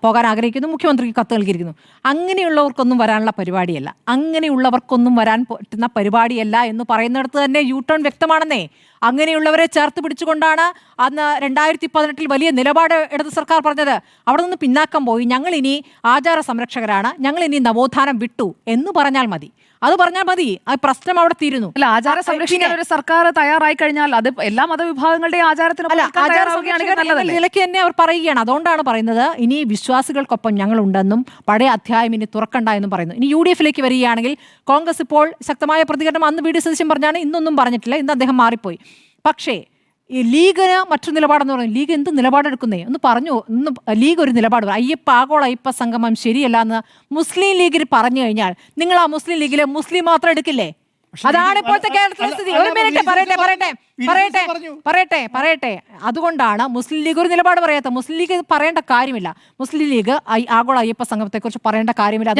പോകാൻ ആഗ്രഹിക്കുന്നു, മുഖ്യമന്ത്രിക്ക് കത്ത് നൽകിയിരിക്കുന്നു. അങ്ങനെയുള്ളവർക്കൊന്നും വരാനുള്ള പരിപാടിയല്ല, അങ്ങനെയുള്ളവർക്കൊന്നും വരാൻ പറ്റുന്ന പരിപാടിയല്ല എന്ന് പറയുന്നിടത്ത് തന്നെ U-turn വ്യക്തമാണെന്നേ. അങ്ങനെയുള്ളവരെ ചേർത്ത് പിടിച്ചുകൊണ്ടാണ് അന്ന് 2018 വലിയ നിലപാട് ഇടത് സർക്കാർ പറഞ്ഞത്. അവിടെ നിന്ന് പിന്നാക്കം പോയി ഞങ്ങളിനി ആചാര സംരക്ഷകരാണ്, ഞങ്ങളിനി നവോത്ഥാനം വിട്ടു എന്ന് പറഞ്ഞാൽ മതി. അത് പറഞ്ഞാൽ മതി, ആ പ്രശ്നം അവിടെ തീരുന്നു. അല്ല, ആചാര സംരക്ഷിക്കാൻ ഒരു സർക്കാർ തയ്യാറായി കഴിഞ്ഞാൽ അത് എല്ലാ മതവിഭാഗങ്ങളുടെ ആചാരത്തിന് നിലയ്ക്ക് തന്നെ അവർ പറയുകയാണ്. അതുകൊണ്ടാണ് പറയുന്നത് ഇനി വിശ്വാസികൾക്കൊപ്പം ഞങ്ങളുണ്ടെന്നും പഴയ അധ്യായം ഇനി തുറക്കണ്ട എന്നും പറയുന്നു. ഇനി UDFിലേക്ക് വരികയാണെങ്കിൽ കോൺഗ്രസ് ഇപ്പോൾ ശക്തമായ പ്രതികരണം അന്ന് VD സതീശൻ പറഞ്ഞാണ്, ഇന്നൊന്നും പറഞ്ഞിട്ടില്ല, ഇന്ന് അദ്ദേഹം മാറിപ്പോയി. പക്ഷേ ഈ ലീഗിന് മറ്റൊരു നിലപാടെന്ന് പറഞ്ഞു. ലീഗ് എന്ത് നിലപാടെടുക്കുന്നേ ഒന്ന് പറഞ്ഞു. ലീഗ് ഒരു നിലപാട് ആഗോള അയ്യപ്പ സംഗമം ശരിയല്ല എന്ന് മുസ്ലിം ലീഗിൽ പറഞ്ഞു കഴിഞ്ഞാൽ നിങ്ങൾ ആ മുസ്ലിം ലീഗിലെ മുസ്ലിം മാത്രം എടുക്കില്ലേ? അതാണ് ഇപ്പോഴത്തെ കേരളത്തിലെ സ്ഥിതി. ഒരു മിനിറ്റ് പറയട്ടെ. അതുകൊണ്ടാണ് മുസ്ലിം ലീഗ് ഒരു നിലപാട് പറയാത്ത. മുസ്ലിം ലീഗ് പറയേണ്ട കാര്യമില്ല. മുസ്ലിം ലീഗ് ആഗോള അയ്യപ്പ സംഗമത്തെ കുറിച്ച് പറയേണ്ട കാര്യമില്ല.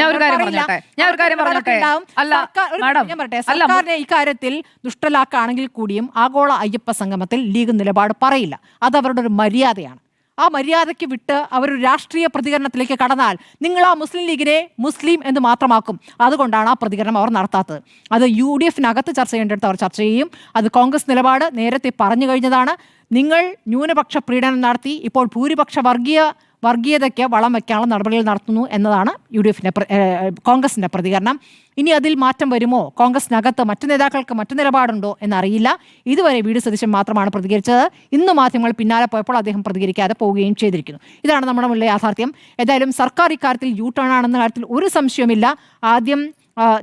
സർക്കാരിനെ ഇക്കാര്യത്തിൽ ദുഷ്ടലാക്കാണെങ്കിൽ കൂടിയും ആഗോള അയ്യപ്പ സംഗമത്തിൽ ലീഗ് നിലപാട് പറയില്ല. അത് അവരുടെ ഒരു മര്യാദയാണ്. ആ മര്യാദയ്ക്ക് വിട്ട് അവരൊരു രാഷ്ട്രീയ പ്രതികരണത്തിലേക്ക് കടന്നാൽ നിങ്ങൾ ആ മുസ്ലിം ലീഗിനെ മുസ്ലിം എന്ന് മാത്രമാക്കും. അതുകൊണ്ടാണ് ആ പ്രതികരണം അവർ നടത്താത്തത്. അത് UDFിനകത്ത് ചർച്ച ചെയ്യേണ്ടടുത്ത് അവർ ചർച്ച ചെയ്യും. അത് കോൺഗ്രസ് നിലപാട് നേരത്തെ പറഞ്ഞു കഴിഞ്ഞതാണ്. നിങ്ങൾ ന്യൂനപക്ഷ പ്രീണനം നടത്തി ഇപ്പോൾ ഭൂരിപക്ഷ വർഗീയതയ്ക്ക് വളം വയ്ക്കാനുള്ള നടപടികൾ നടത്തുന്നു എന്നതാണ് കോൺഗ്രസിന്റെ പ്രതികരണം. ഇനി അതിൽ മാറ്റം വരുമോ? കോൺഗ്രസിനകത്ത് മറ്റു നേതാക്കൾക്ക് മറ്റു നിലപാടുണ്ടോ എന്നറിയില്ല. ഇതുവരെ VD സതീശൻ മാത്രമാണ് പ്രതികരിച്ചത്. ഇന്ന് മാധ്യമങ്ങൾ പിന്നാലെ പോയപ്പോൾ അദ്ദേഹം പ്രതികരിക്കാതെ പോവുകയും ചെയ്തിരിക്കുന്നു. ഇതാണ് നമ്മുടെ മുന്നിലെ യാഥാർത്ഥ്യം. ഏതായാലും സർക്കാർ ഇക്കാര്യത്തിൽ U-turn ആണെന്ന കാര്യത്തിൽ ഒരു സംശയമില്ല. ആദ്യം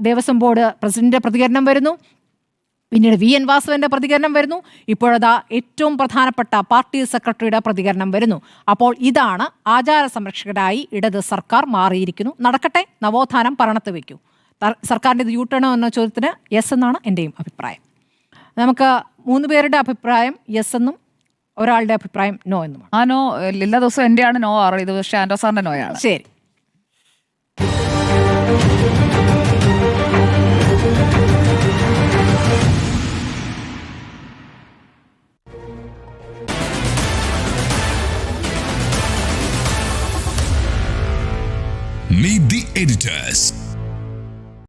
ദേവസ്വം ബോർഡ് പ്രസിഡന്റിന്റെ പ്രതികരണം വരുന്നു, പിന്നീട് VN വാസവന്റെ പ്രതികരണം വരുന്നു, ഇപ്പോഴതാ ഏറ്റവും പ്രധാനപ്പെട്ട പാർട്ടി സെക്രട്ടറിയുടെ പ്രതികരണം വരുന്നു. അപ്പോൾ ഇതാണ് ആചാര സംരക്ഷകരായി ഇടത് സർക്കാർ മാറിയിരിക്കുന്നു. നടക്കട്ടെ, നവോത്ഥാനം പറണത്ത് വയ്ക്കൂ. സർക്കാരിൻ്റെ U-turn എന്ന ചോദ്യത്തിന് യെസ് എന്നാണ് എൻ്റെയും അഭിപ്രായം. നമുക്ക് 3 പേരുടെ അഭിപ്രായം യെസ് എന്നും ഒരാളുടെ അഭിപ്രായം നോ എന്നുമാണ്. ആ നോ എല്ലാ ദിവസവും എൻ്റെയാണ് നോ ആറ്, ഇത് പക്ഷേ ആൻഡ്രോ സാറിൻ്റെ നോയാണ്. ശരി. Meet the editors.